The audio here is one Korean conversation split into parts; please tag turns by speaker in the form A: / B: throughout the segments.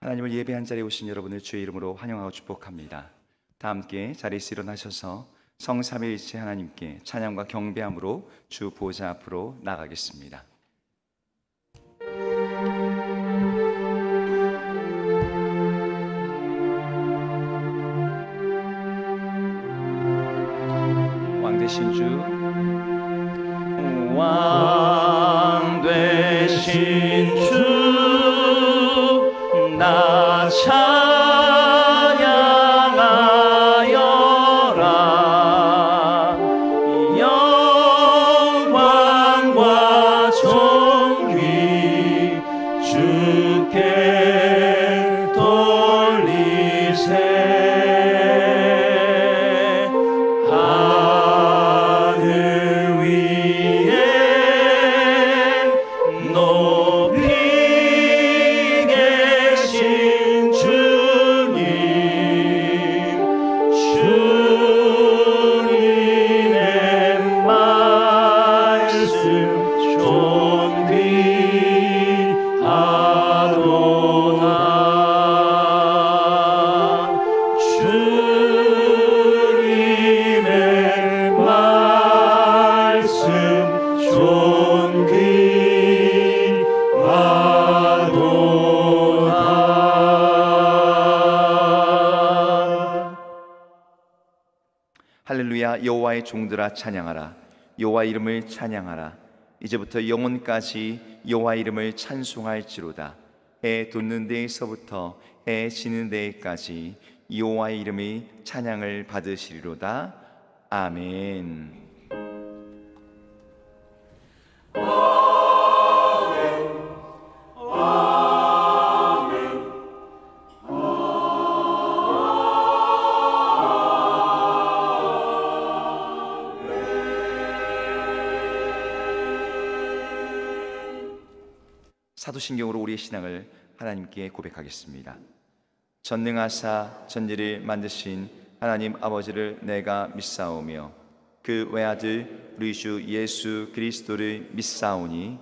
A: 하나님을 예배한 자리에 오신 여러분을 주의 이름으로 환영하고 축복합니다. 다 함께 자리에서 일어나셔서 성삼위일체 하나님께 찬양과 경배함으로 주 보좌 앞으로 나가겠습니다. 왕 되신 주, 왕 되신 주, 나 찬양하여라. 영광과 존귀 주께 돌리세. 하늘 위에 높이 계신 주님의 말씀 존귀하도다. 주님의 말씀 존귀하도다. 할렐루야. 여호와의 종들아 찬양하라. 여호와 이름을 찬양하라. 이제부터 영혼까지 여호와 이름을 찬송할지로다. 해 돋는 데에서부터 해 지는 데까지 여호와의 이름이 찬양을 받으시리로다. 아멘. 사도신경으로 우리의 신앙을 하나님께 고백하겠습니다. 전능하사 전지를 만드신 하나님 아버지를 내가 믿사오며 그 외아들 우리 주 예수 그리스도를 믿사오니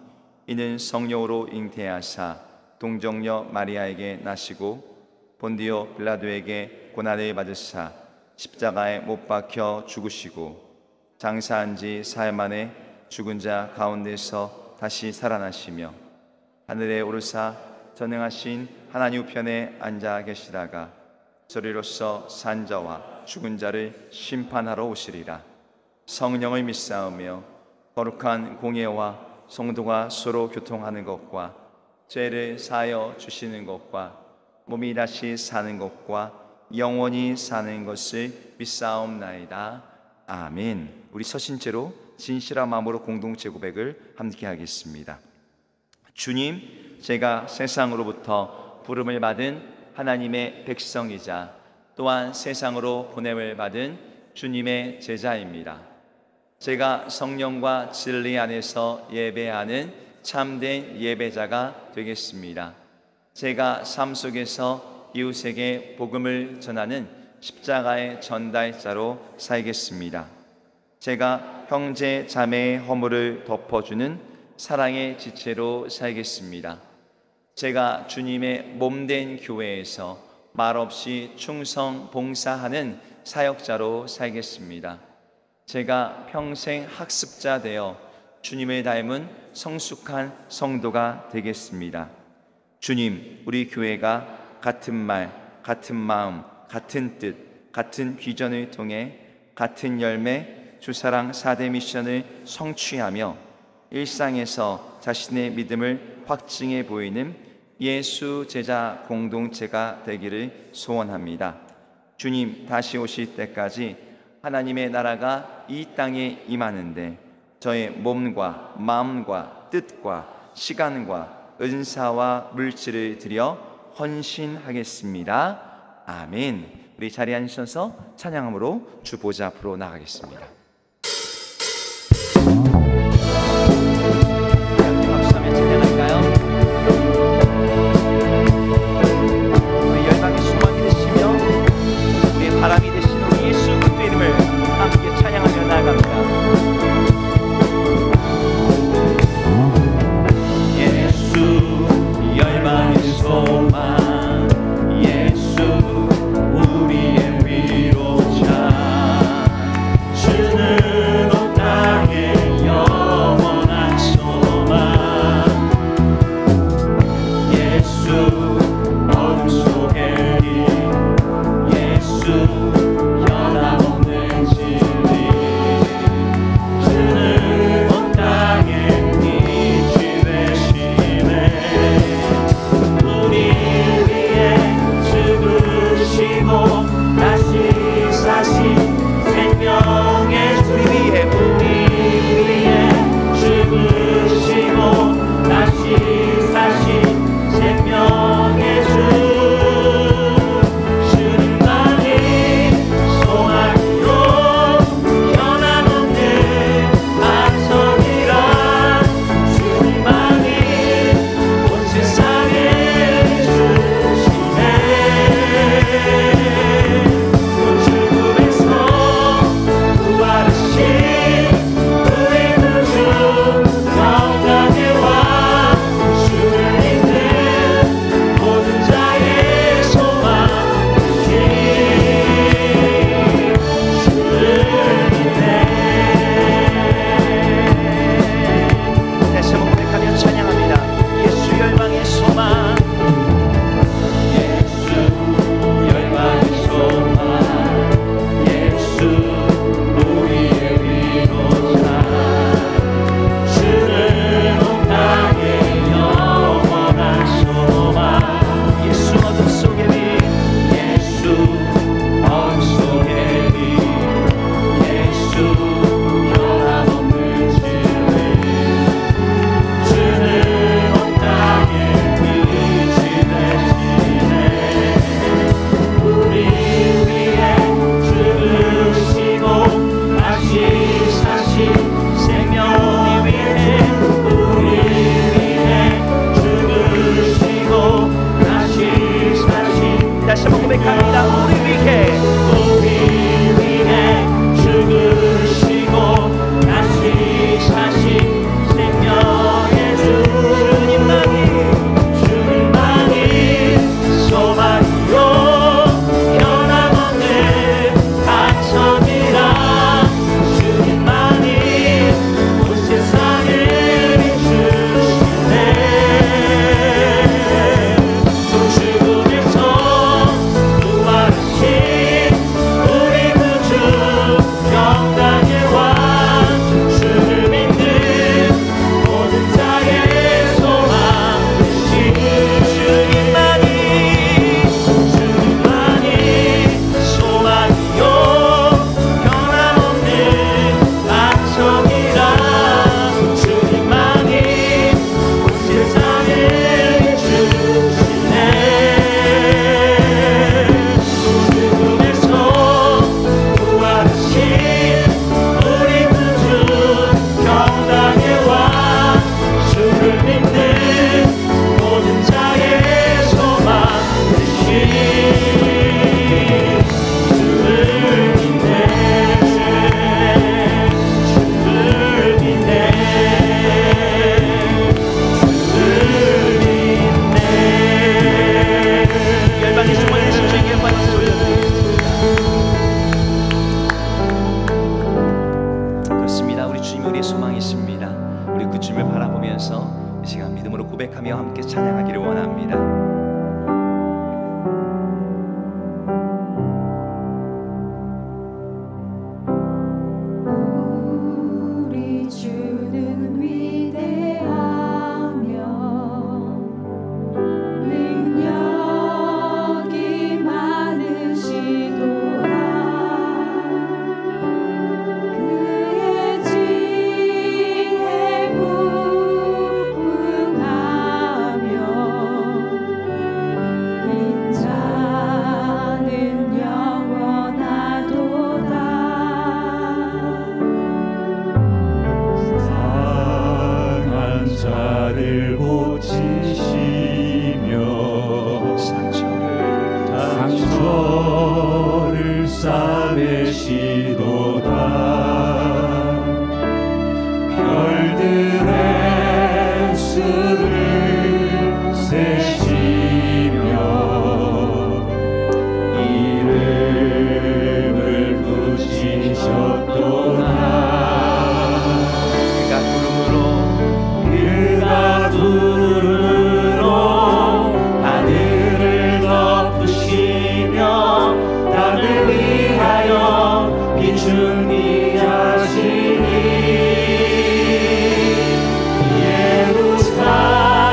A: 이는 성령으로 잉태하사 동정녀 마리아에게 나시고 본디오 빌라도에게 고난을 받으사 십자가에 못 박혀 죽으시고 장사한 지 사흘 만에 죽은 자 가운데서 다시 살아나시며 하늘에 오르사 전능하신 하나님 우편에 앉아 계시다가 저리로서 산 자와 죽은 자를 심판하러 오시리라. 성령을 믿사오며 거룩한 공예와 성도가 서로 교통하는 것과 죄를 사하여 주시는 것과 몸이 다시 사는 것과 영원히 사는 것을 믿사옵나이다. 아멘. 우리 서신제로 진실한 마음으로 공동체 고백을 함께 하겠습니다. 주님, 제가 세상으로부터 부름을 받은 하나님의 백성이자 또한 세상으로 보냄을 받은 주님의 제자입니다. 제가 성령과 진리 안에서 예배하는 참된 예배자가 되겠습니다. 제가 삶 속에서 이웃에게 복음을 전하는 십자가의 전달자로 살겠습니다. 제가 형제 자매의 허물을 덮어주는 사랑의 지체로 살겠습니다. 제가 주님의 몸된 교회에서 말없이 충성 봉사하는 사역자로 살겠습니다. 제가 평생 학습자 되어 주님을 닮은 성숙한 성도가 되겠습니다. 주님, 우리 교회가 같은 말, 같은 마음, 같은 뜻, 같은 비전을 통해 같은 열매, 주사랑 4대 미션을 성취하며 일상에서 자신의 믿음을 확증해 보이는 예수 제자 공동체가 되기를 소원합니다. 주님 다시 오실 때까지 하나님의 나라가 이 땅에 임하는데 저의 몸과 마음과 뜻과 시간과 은사와 물질을 드려 헌신하겠습니다. 아멘. 우리 자리에 앉으셔서 찬양함으로 주 보좌 앞으로 나가겠습니다. 박수하며 찬양할까요? 우리 열방의 소망이 되시며 우리의 바람이 되신 우리 예수 그리스도의 이름을 함께 찬양하며 나아갑니다. 예수 열방의 소망 소망이십니다. 우리 그 주님을 바라보면서 이 시간 믿음으로 고백하며 함께 찬양하기를 원합니다.
B: 상처를 싸매시도다. 별들의 수를 세시며 이름을 붙이셨도다. 그가 구름으로 하늘을 덮으시며 땅을 위하여 비추니 하시니 예루살렘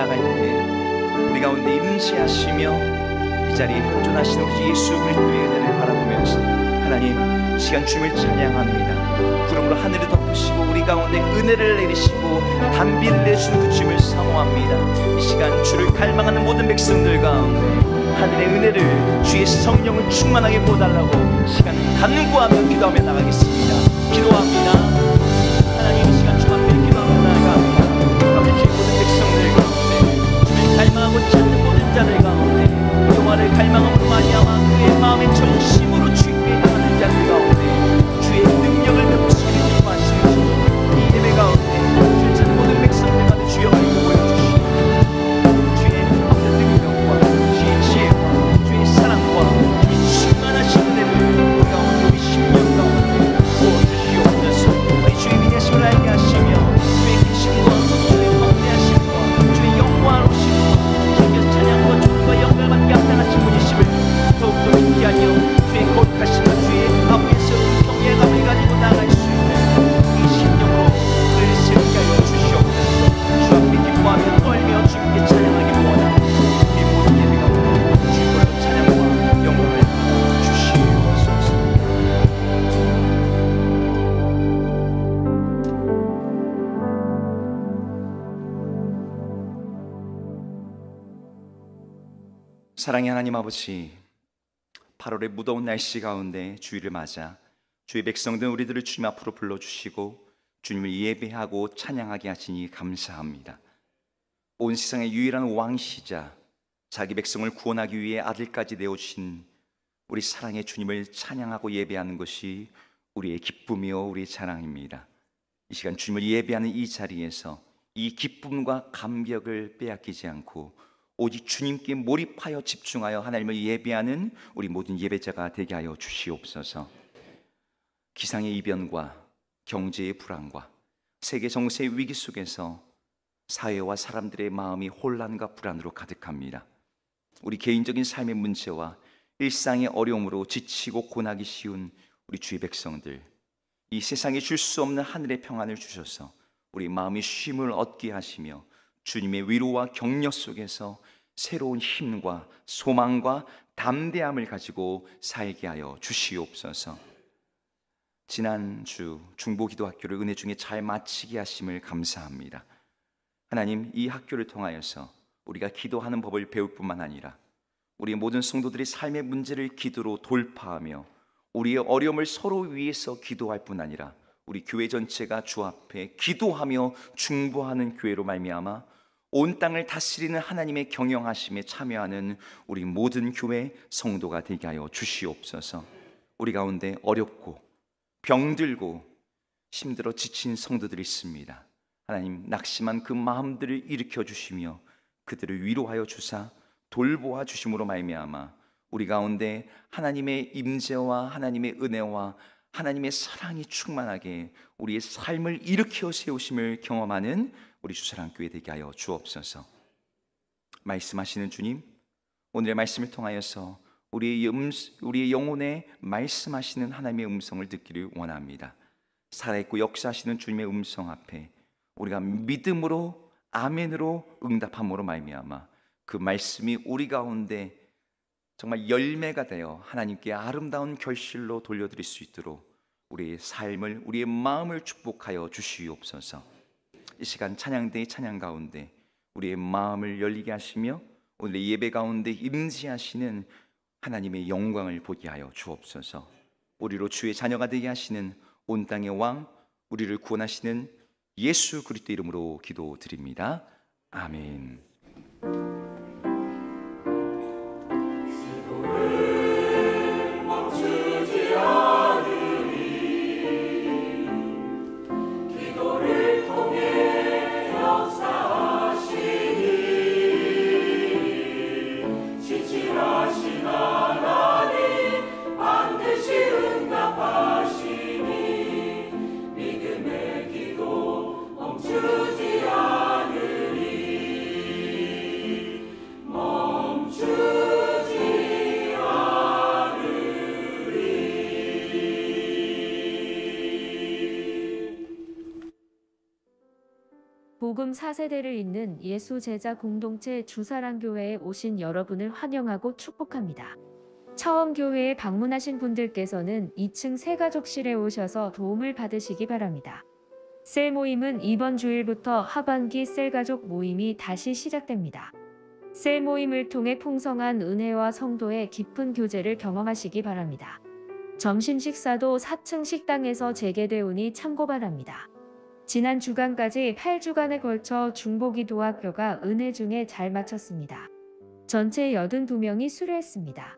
A: 나아갈 때 우리 가운데 임재하시며 이 자리에 현존하시는 우리 예수 그리스도의 은혜를 바라보면서 하나님 시간 주님을 찬양합니다. 구름으로 하늘을 덮으시고 우리 가운데 은혜를 내리시고 단비를 내주시는 그 주님을 사모합니다. 이 시간 주를 갈망하는 모든 백성들 가운데 하늘의 은혜를 주의 성령을 충만하게 부어달라고 시간 간구하며 기도하며 나가겠습니다. 기도합니다. 하나님 이 시간 주 앞에 기도하며 나아갑니다. 아버지 주의 모든 백성들 가운데 주를 갈망하고 찾는 모든 자들 가운데 영화를 갈망함으로 말미암아 그의 마음의 전심으로 주께 향하는 자들 가운데 주의 능력을 베푸시기를 기뻐하시는 주, 이 예배 가운데 주를 찾는 모든 백성들 가운데 주여 하나님 보여주시고 주의 능력과 주의 지혜와 주의 사랑과 주의 충만하신 은혜를 우리 가운데 우리 심령 가운데 부어주시옵소서. 우리 주의 위대하심을 알게 하시며 주의 계심과 주의 광대하심과 주의 영광하심과 주께서 찬양과 존귀와 영광을 받게 합당하신 분이심을 더욱더 믿게 하여 주의 거룩하심과 주의 앞에서 경외감을 가지고 나아갈 수 있는 이 심령으로 그를 세우게 하여 주시옵소서. 주 앞에 기뻐하며 떨며 주님께 찬양하기 원합니다. 이 모든 예배가 주님으로 찬양과 영광을 주시옵소서. 사랑의 하나님 아버지, 8월의 무더운 날씨 가운데 주일을 맞아 주의 백성들 우리들을 주님 앞으로 불러주시고 주님을 예배하고 찬양하게 하시니 감사합니다. 온 세상의 유일한 왕이시자 자기 백성을 구원하기 위해 아들까지 내어주신 우리 사랑의 주님을 찬양하고 예배하는 것이 우리의 기쁨이요 우리의 자랑입니다. 이 시간 주님을 예배하는 이 자리에서 이 기쁨과 감격을 빼앗기지 않고 오직 주님께 몰입하여 집중하여 하나님을 예배하는 우리 모든 예배자가 되게 하여 주시옵소서. 기상의 이변과 경제의 불안과 세계 정세의 위기 속에서 사회와 사람들의 마음이 혼란과 불안으로 가득합니다. 우리 개인적인 삶의 문제와 일상의 어려움으로 지치고 고나기 쉬운 우리 주의 백성들, 이 세상에 줄 수 없는 하늘의 평안을 주셔서 우리 마음이 쉼을 얻게 하시며 주님의 위로와 격려 속에서 새로운 힘과 소망과 담대함을 가지고 살게 하여 주시옵소서. 지난주 중보기도학교를 은혜 중에 잘 마치게 하심을 감사합니다. 하나님, 이 학교를 통하여서 우리가 기도하는 법을 배울 뿐만 아니라 우리 모든 성도들이 삶의 문제를 기도로 돌파하며 우리의 어려움을 서로 위해서 기도할 뿐 아니라 우리 교회 전체가 주 앞에 기도하며 중보하는 교회로 말미암아 온 땅을 다스리는 하나님의 경영하심에 참여하는 우리 모든 교회 성도가 되게 하여 주시옵소서. 우리 가운데 어렵고 병들고 힘들어 지친 성도들이 있습니다. 하나님, 낙심한 그 마음들을 일으켜 주시며 그들을 위로하여 주사 돌보아 주심으로 말미암아 우리 가운데 하나님의 임재와 하나님의 은혜와 하나님의 사랑이 충만하게 우리의 삶을 일으켜 세우심을 경험하는 우리 주사랑교회 되게 하여 주옵소서. 말씀하시는 주님, 오늘의 말씀을 통하여서 우리의 영혼에 말씀하시는 하나님의 음성을 듣기를 원합니다. 살아있고 역사하시는 주님의 음성 앞에 우리가 믿음으로 아멘으로 응답함으로 말미암아 그 말씀이 우리 가운데 정말 열매가 되어 하나님께 아름다운 결실로 돌려드릴 수 있도록 우리의 삶을, 우리의 마음을 축복하여 주시옵소서. 이 시간 찬양대의 찬양 가운데 우리의 마음을 열리게 하시며 오늘의 예배 가운데 임재하시는 하나님의 영광을 보게 하여 주옵소서. 우리로 주의 자녀가 되게 하시는 온 땅의 왕, 우리를 구원하시는 예수 그리스도 이름으로 기도드립니다. 아멘.
B: 믿음의 기도 멈추지 않으리.
C: 복음 4세대를 잇는 예수 제자 공동체 주사랑교회에 오신 여러분을 환영하고 축복합니다. 처음 교회에 방문하신 분들께서는 2층 새가족실에 오셔서 도움을 받으시기 바랍니다. 셀 모임은 이번 주일부터 하반기 셀가족 모임이 다시 시작됩니다. 셀 모임을 통해 풍성한 은혜와 성도의 깊은 교제를 경험하시기 바랍니다. 점심 식사도 4층 식당에서 재개되오니 참고 바랍니다. 지난 주간까지 8주간에 걸쳐 중보기도학교가 은혜 중에 잘 마쳤습니다. 전체 82명이 수료했습니다.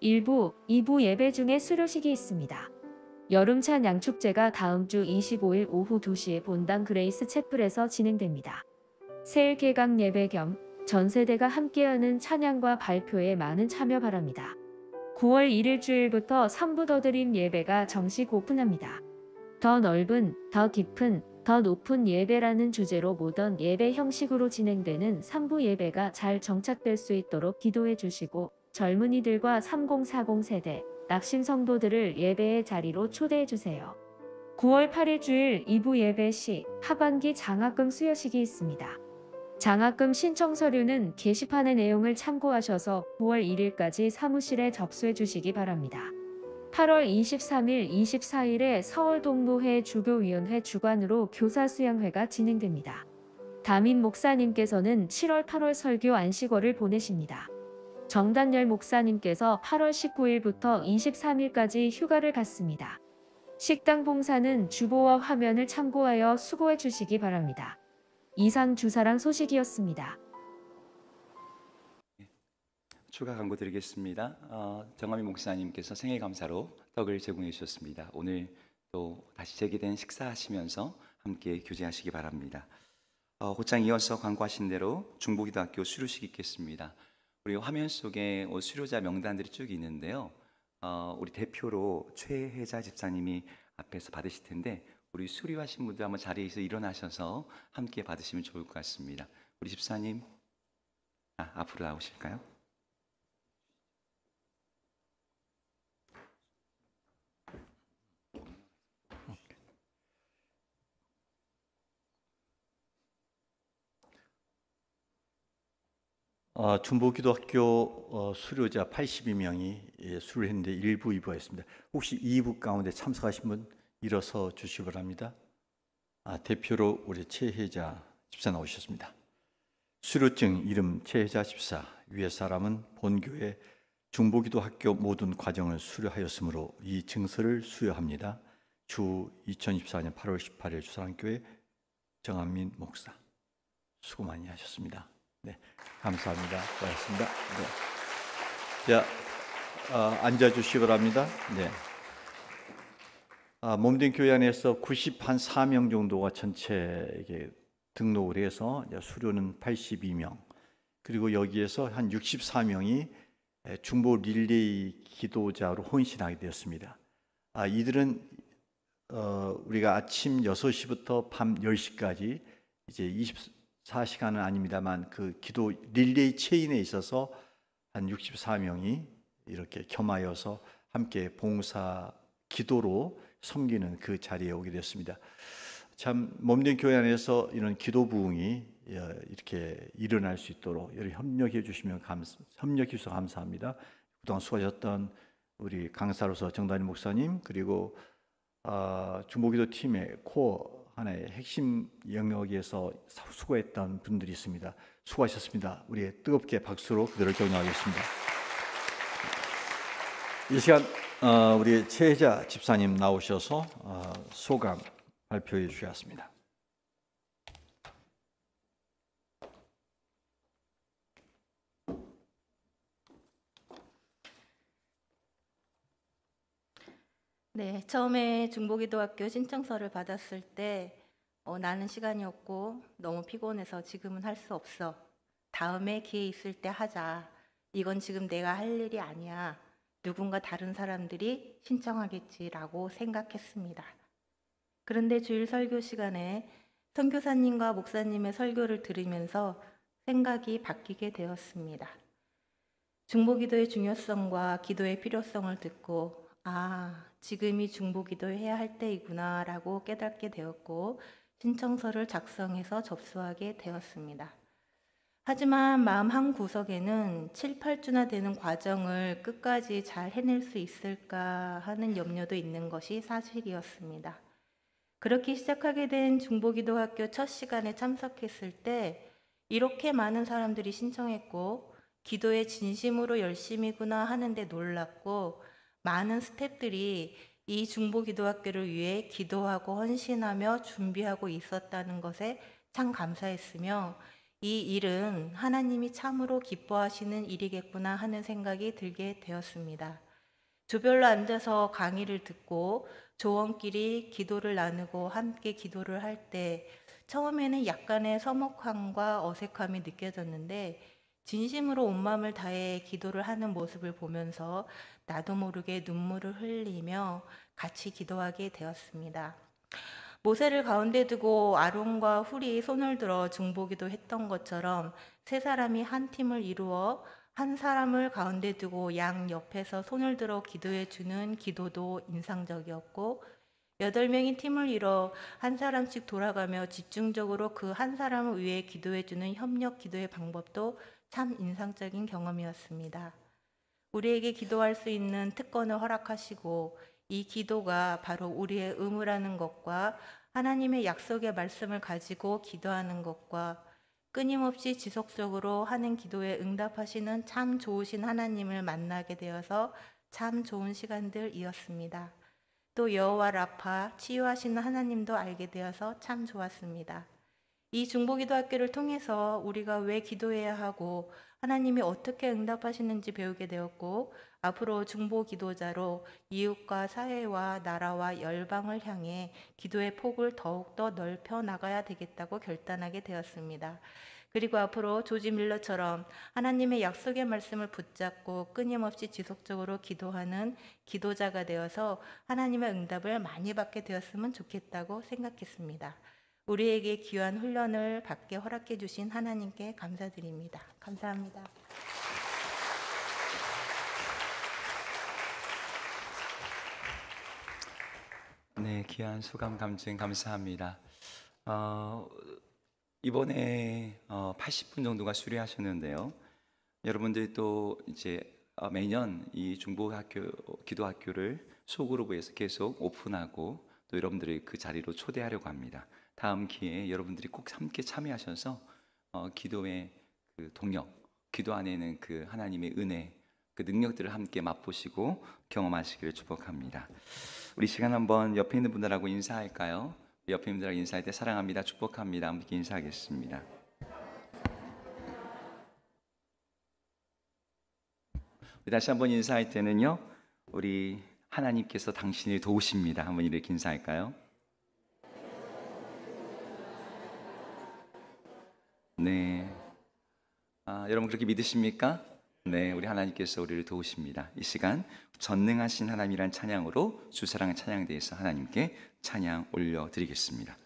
C: 1부, 2부 예배 중에 수료식이 있습니다. 여름찬 양축제가 다음 주 25일 오후 2시에 본당 그레이스 채플에서 진행됩니다. 새해 개강 예배 겸 전세대가 함께하는 찬양과 발표에 많은 참여 바랍니다. 9월 1일 주일부터 3부 더드림 예배가 정식 오픈합니다. 더 넓은, 더 깊은, 더 높은 예배라는 주제로 모던 예배 형식으로 진행되는 3부 예배가 잘 정착될 수 있도록 기도해 주시고 젊은이들과 3040 세대, 낙심 성도들을 예배의 자리로 초대해 주세요. 9월 8일 주일 2부 예배 시 하반기 장학금 수여식이 있습니다. 장학금 신청 서류는 게시판의 내용을 참고하셔서 9월 1일까지 사무실에 접수해 주시기 바랍니다. 8월 23일, 24일에 서울동로회 주교위원회 주관으로 교사수양회가 진행됩니다. 담임 목사님께서는 7월, 8월 설교 안식월을 보내십니다. 정단열 목사님께서 8월 19일부터 23일까지 휴가를 갖습니다. 식당 봉사는 주보와 화면을 참고하여 수고해 주시기 바랍니다. 이상 주사랑 소식이었습니다.
A: 추가 광고 드리겠습니다. 정화미 목사님께서 생일 감사로 떡을 제공해 주셨습니다. 오늘 또 다시 재개된 식사하시면서 함께 교제하시기 바랍니다. 곧장 이어서 광고하신 대로 중보기도학교 수료식 있겠습니다. 우리 화면 속에 수료자 명단들이 쭉 있는데요. 우리 대표로 최혜자 집사님이 앞에서 받으실 텐데 우리 수료하신 분들 한번 자리에서 일어나셔서 함께 받으시면 좋을 것 같습니다. 우리 집사님 앞으로 나오실까요?
D: 중보기도학교 수료자 82명이 수료했는데 1부, 2부가 있습니다. 혹시 2부 가운데 참석하신 분 일어서 주시기 바랍니다. 대표로 우리 최혜자 집사 나오셨습니다. 수료증 이름 최혜자 집사, 위에 사람은 본교회 중보기도학교 모든 과정을 수료하였으므로 이 증서를 수여합니다. 주 2024년 8월 18일 주사랑교회 정한민 목사, 수고 많이 하셨습니다. 네, 감사합니다. 고맙습니다. 네. 자, 앉아주시기 바랍니다. 네. 몸된 교회 안에서 94명 정도가 전체 등록을 해서 수료는 82명, 그리고 여기에서 한 64명이 중보 릴레이 기도자로 헌신하게 되었습니다. 이들은 우리가 아침 6시부터 밤 10시까지 이제 24시간은 아닙니다만 그 기도 릴레이 체인에 있어서 한 64명이 이렇게 겸하여서 함께 봉사 기도로 섬기는 그 자리에 오게 됐습니다. 참 몸된 교회 안에서 이런 기도 부흥이 이렇게 일어날 수 있도록 협력해 주시면 협력해 주셔서 감사합니다. 그동안 수고하셨던 우리 강사로서 정단일 목사님, 그리고 중보기도 팀의 코어 하나의 핵심 영역에서 수고했던 분들이 있습니다. 수고하셨습니다. 우리 뜨겁게 박수로 그들을 격려하겠습니다. 이 시간 우리 최혜자 집사님 나오셔서 소감 발표해 주셨습니다.
E: 네, 처음에 중보기도학교 신청서를 받았을 때 나는 시간이 없고 너무 피곤해서 지금은 할 수 없어. 다음에 기회 있을 때 하자. 이건 지금 내가 할 일이 아니야. 누군가 다른 사람들이 신청하겠지라고 생각했습니다. 그런데 주일 설교 시간에 선교사님과 목사님의 설교를 들으면서 생각이 바뀌게 되었습니다. 중보기도의 중요성과 기도의 필요성을 듣고 지금이 중보기도 해야 할 때이구나 라고 깨닫게 되었고, 신청서를 작성해서 접수하게 되었습니다. 하지만 마음 한 구석에는 7, 8주나 되는 과정을 끝까지 잘 해낼 수 있을까 하는 염려도 있는 것이 사실이었습니다. 그렇게 시작하게 된 중보기도학교 첫 시간에 참석했을 때 이렇게 많은 사람들이 신청했고 기도에 진심으로 열심이구나 하는데 놀랐고, 많은 스태프들이 이 중보기도학교를 위해 기도하고 헌신하며 준비하고 있었다는 것에 참 감사했으며, 이 일은 하나님이 참으로 기뻐하시는 일이겠구나 하는 생각이 들게 되었습니다. 조별로 앉아서 강의를 듣고 조원끼리 기도를 나누고 함께 기도를 할 때 처음에는 약간의 서먹함과 어색함이 느껴졌는데, 진심으로 온 마음을 다해 기도를 하는 모습을 보면서 나도 모르게 눈물을 흘리며 같이 기도하게 되었습니다. 모세를 가운데 두고 아론과 훌이 손을 들어 중보기도 했던 것처럼 세 사람이 한 팀을 이루어 한 사람을 가운데 두고 양 옆에서 손을 들어 기도해 주는 기도도 인상적이었고, 8명이 팀을 이뤄 한 사람씩 돌아가며 집중적으로 그 한 사람을 위해 기도해 주는 협력 기도의 방법도 참 인상적인 경험이었습니다. 우리에게 기도할 수 있는 특권을 허락하시고 이 기도가 바로 우리의 의무라는 것과 하나님의 약속의 말씀을 가지고 기도하는 것과 끊임없이 지속적으로 하는 기도에 응답하시는 참 좋으신 하나님을 만나게 되어서 참 좋은 시간들이었습니다. 또 여호와 라파 치유하시는 하나님도 알게 되어서 참 좋았습니다. 이 중보기도학교를 통해서 우리가 왜 기도해야 하고 하나님이 어떻게 응답하시는지 배우게 되었고, 앞으로 중보기도자로 이웃과 사회와 나라와 열방을 향해 기도의 폭을 더욱더 넓혀 나가야 되겠다고 결단하게 되었습니다. 그리고 앞으로 조지 밀러처럼 하나님의 약속의 말씀을 붙잡고 끊임없이 지속적으로 기도하는 기도자가 되어서 하나님의 응답을 많이 받게 되었으면 좋겠다고 생각했습니다. 우리에게 귀한 훈련을 받게 허락해 주신 하나님께 감사드립니다. 감사합니다.
A: 네, 귀한 소감 감증 감사합니다. 이번에 80분 정도가 수료하셨는데요. 여러분들이 또 이제 매년 이 중보학교 기도학교를 소그룹에서 계속 오픈하고 또 여러분들이 그 자리로 초대하려고 합니다. 다음 기회에 여러분들이 꼭 함께 참여하셔서 기도의 그 동력, 기도 안에는 그 하나님의 은혜, 그 능력들을 함께 맛보시고 경험하시기를 축복합니다. 우리 시간 한번 옆에 있는 분들하고 인사할까요? 옆에 있는 분들하고 인사할 때 사랑합니다, 축복합니다 함께 인사하겠습니다. 우리 다시 한번 인사할 때는요, 우리 하나님께서 당신을 도우십니다 한번 이렇게 인사할까요? 네, 여러분 그렇게 믿으십니까? 네, 우리 하나님께서 우리를 도우십니다. 이 시간 전능하신 하나님이란 찬양으로 주사랑의 찬양대에서 하나님께 찬양 올려드리겠습니다.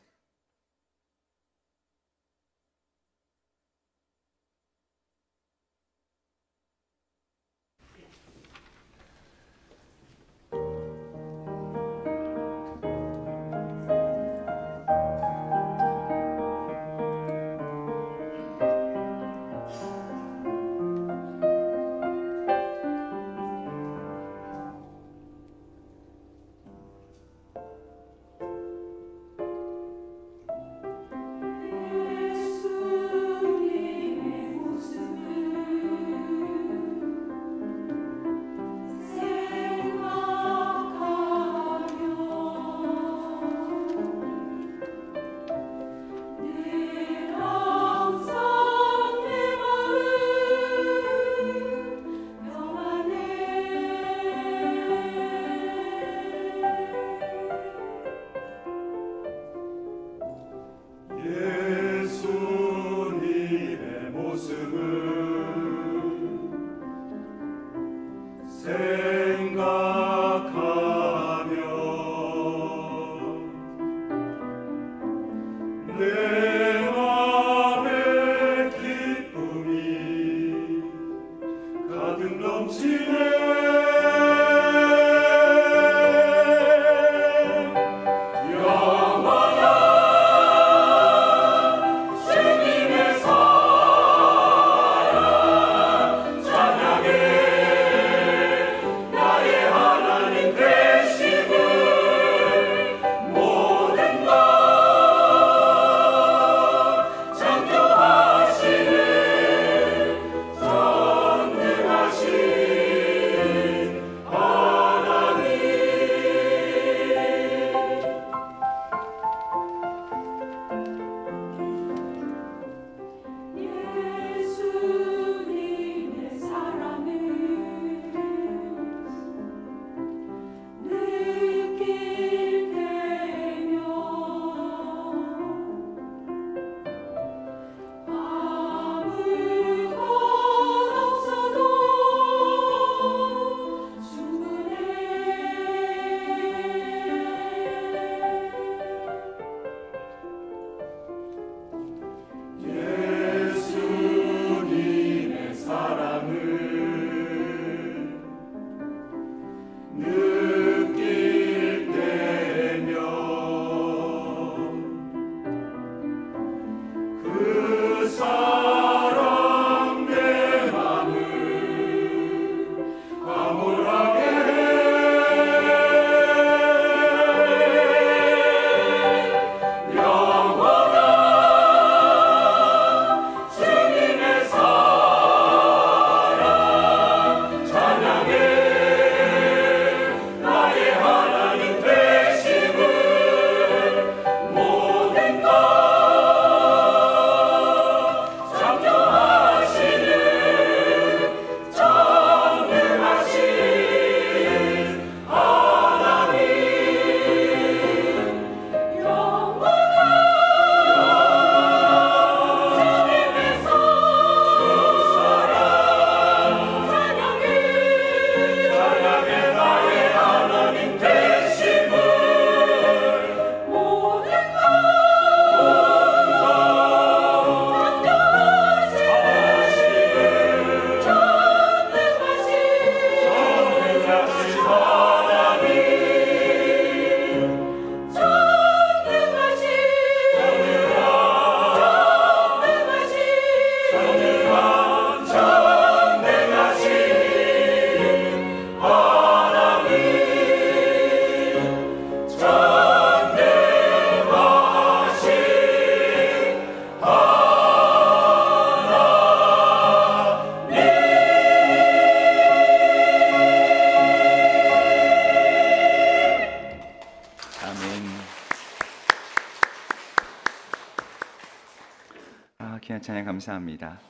A: 찬양 감사합니다.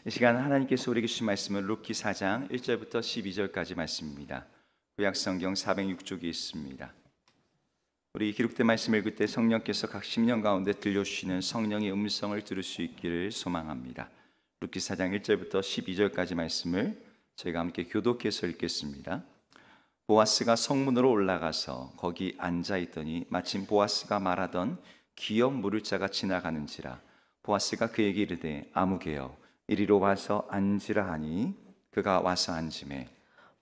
A: 이 시간 하나님께서 우리에게 주신 말씀은 룻기 4장 1절부터 12절까지 말씀입니다. 구약성경 406쪽에 있습니다. 우리 기록된 말씀 읽을 때 성령께서 각 심령 가운데 들려주시는 성령의 음성을 들을 수 있기를 소망합니다. 룻기 4장 1절부터 12절까지 말씀을 저희가 함께 교독해서 읽겠습니다. 보아스가 성문으로 올라가서 거기 앉아있더니 마침 보아스가 말하던 기업 물을 자가 지나가는지라. 보아스가 그에게 이르되 아무개여 이리로 와서 앉으라 하니 그가 와서 앉으매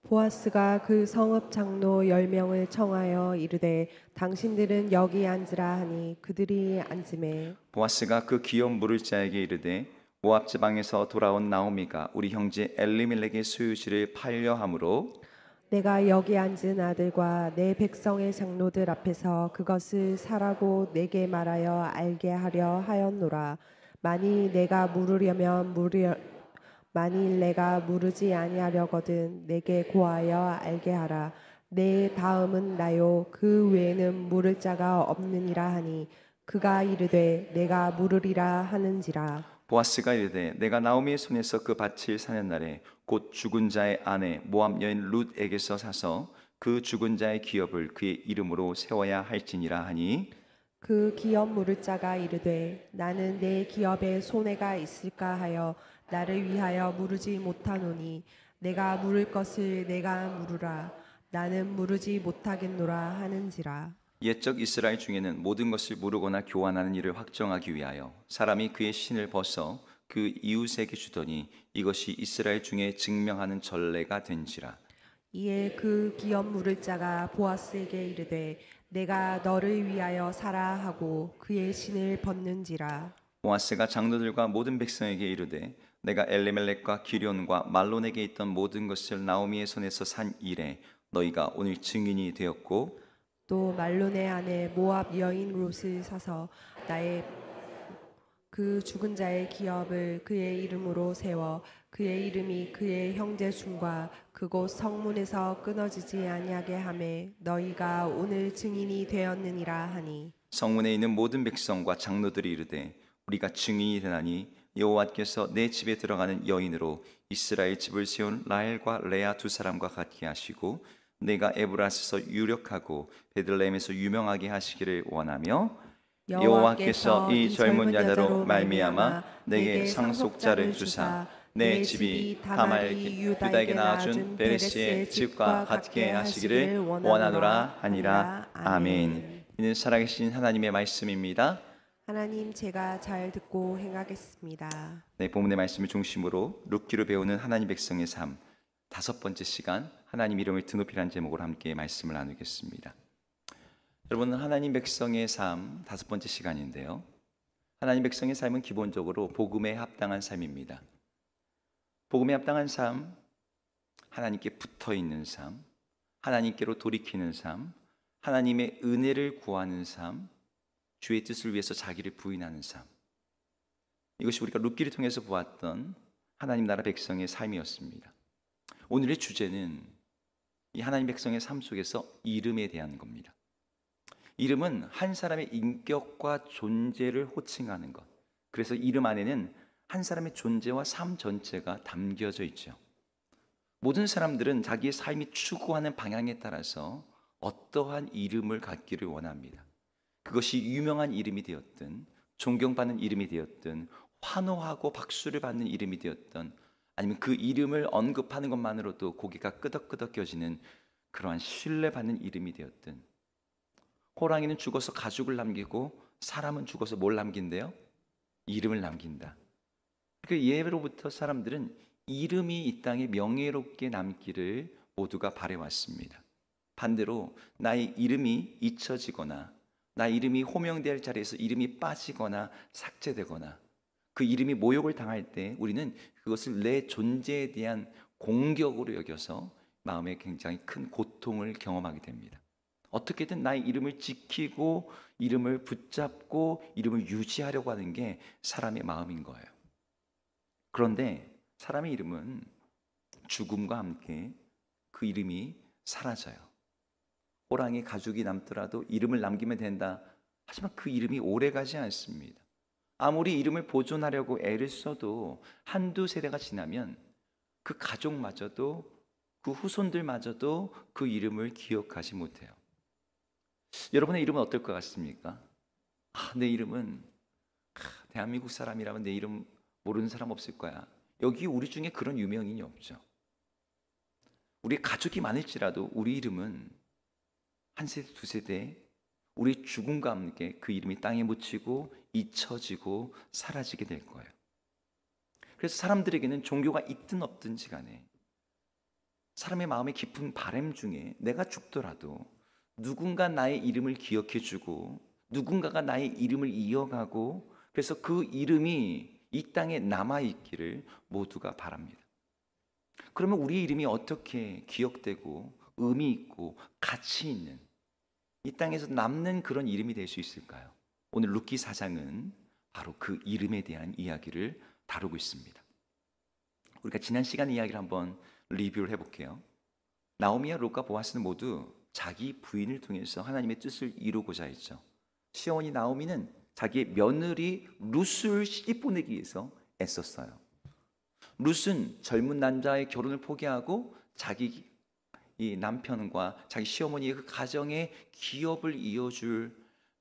F: 보아스가 그 성읍 장로 10명을 청하여 이르되 당신들은 여기 앉으라 하니 그들이 앉으매
A: 보아스가 그 기업 물을 자에게 이르되 모압 지방에서 돌아온 나오미가 우리 형제 엘리멜렉의 소유지를 팔려 함으로
F: 내가 여기 앉은 아들과 내 백성의 장로들 앞에서 그것을 사라고 내게 말하여 알게 하려 하였노라. 만일 내가 물으지 아니하려거든 내게 고하여 알게 하라. 내 다음은 나요 그 외에는 물을 자가 없느니라 하니 그가 이르되 내가 물으리라 하는지라.
A: 보아스가 이르되 내가 나오미의 손에서 그 밭을 사는 날에 곧 죽은 자의 아내 모압 여인 룻에게서 사서 그 죽은 자의 기업을 그의 이름으로 세워야 할지니라 하니
F: 그 기업 물을 자가 이르되 나는 내 기업에 손해가 있을까 하여 나를 위하여 물으지 못하노니 내가 물을 것을 내가 물으라. 나는 물으지 못하겠노라 하는지라.
A: 옛적 이스라엘 중에는 모든 것을 물으거나 교환하는 일을 확정하기 위하여 사람이 그의 신을 벗어 그 이웃에게 주더니 이것이 이스라엘 중에 증명하는 전례가 된지라.
F: 이에 그 기업 물을 자가 보아스에게 이르되 내가 너를 위하여 사라 하고 그의 신을 벗는지라.
A: 보아스가 장로들과 모든 백성에게 이르되 내가 엘리멜렉과 기럐과 말론에게 있던 모든 것을 나오미의 손에서 산 이래 너희가 오늘 증인이 되었고
F: 또 말론의 아내 모압 여인 롯을 사서 나의 그 죽은 자의 기업을 그의 이름으로 세워 그의 이름이 그의 형제 중과 그곳 성문에서 끊어지지 아니하게 하매 너희가 오늘 증인이 되었느니라 하니
A: 성문에 있는 모든 백성과 장로들이 이르되 우리가 증인이 되나니 여호와께서 내 집에 들어가는 여인으로 이스라엘 집을 세운 라헬과 레아 두 사람과 같게 하시고 내가 에브라스에서 유력하고 베들레헴에서 유명하게 하시기를 원하며 여호와께서 이 젊은 여자로 말미암아 내게 상속자를 주사 내 집이 다말기 유다에게 낳아준 베레스의 집과 같게 하시기를 원하노라 하니라. 아멘. 이는 살아계신 하나님의 말씀입니다.
F: 하나님 제가 잘 듣고 행하겠습니다.
A: 네, 본문의 말씀을 중심으로 룻기로 배우는 하나님 백성의 삶 다섯 번째 시간 하나님 이름을 드높이라는 제목으로 함께 말씀을 나누겠습니다. 여러분, 하나님 백성의 삶 다섯 번째 시간인데요. 하나님 백성의 삶은 기본적으로 복음에 합당한 삶입니다. 복음에 합당한 삶, 하나님께 붙어 있는 삶, 하나님께로 돌이키는 삶, 하나님의 은혜를 구하는 삶, 주의 뜻을 위해서 자기를 부인하는 삶. 이것이 우리가 룻기를 통해서 보았던 하나님 나라 백성의 삶이었습니다. 오늘의 주제는 이 하나님 백성의 삶 속에서 이름에 대한 겁니다. 이름은 한 사람의 인격과 존재를 호칭하는 것. 그래서 이름 안에는 한 사람의 존재와 삶 전체가 담겨져 있죠. 모든 사람들은 자기의 삶이 추구하는 방향에 따라서 어떠한 이름을 갖기를 원합니다. 그것이 유명한 이름이 되었든 존경받는 이름이 되었든 환호하고 박수를 받는 이름이 되었든 아니면 그 이름을 언급하는 것만으로도 고개가 끄덕끄덕여지는 그러한 신뢰받는 이름이 되었든 호랑이는 죽어서 가죽을 남기고 사람은 죽어서 뭘 남긴대요? 이름을 남긴다. 그 예로부터 사람들은 이름이 이 땅에 명예롭게 남기를 모두가 바래왔습니다. 반대로 나의 이름이 잊혀지거나 나의 이름이 호명될 자리에서 이름이 빠지거나 삭제되거나 그 이름이 모욕을 당할 때 우리는 그것을 내 존재에 대한 공격으로 여겨서 마음에 굉장히 큰 고통을 경험하게 됩니다. 어떻게든 나의 이름을 지키고 이름을 붙잡고 이름을 유지하려고 하는 게 사람의 마음인 거예요. 그런데 사람의 이름은 죽음과 함께 그 이름이 사라져요. 호랑이 가죽이 남더라도 이름을 남기면 된다. 하지만 그 이름이 오래가지 않습니다. 아무리 이름을 보존하려고 애를 써도 한두 세대가 지나면 그 가족마저도, 그 후손들마저도 그 이름을 기억하지 못해요. 여러분의 이름은 어떨 것 같습니까? 내 이름은 대한민국 사람이라면 내 이름 모르는 사람 없을 거야. 여기 우리 중에 그런 유명인이 없죠. 우리 가족이 많을지라도 우리 이름은 한 세대, 두 세대, 우리 죽음과 함께 그 이름이 땅에 묻히고 잊혀지고 사라지게 될 거예요. 그래서 사람들에게는 종교가 있든 없든지 간에 사람의 마음의 깊은 바람 중에 내가 죽더라도 누군가 나의 이름을 기억해주고 누군가가 나의 이름을 이어가고 그래서 그 이름이 이 땅에 남아있기를 모두가 바랍니다. 그러면 우리 이름이 어떻게 기억되고 의미 있고 가치 있는 이 땅에서 남는 그런 이름이 될 수 있을까요? 오늘 룻기 4장은 바로 그 이름에 대한 이야기를 다루고 있습니다. 우리가 지난 시간 이야기를 한번 리뷰를 해볼게요. 나오미와 룻과 보아스는 모두 자기 부인을 통해서 하나님의 뜻을 이루고자 했죠. 시어머니 나오미는 자기의 며느리 룻을 시집 보내기 위해서 애썼어요. 룻은 젊은 남자의 결혼을 포기하고 자기 이 남편과 자기 시어머니의 그 가정의 기업을 이어줄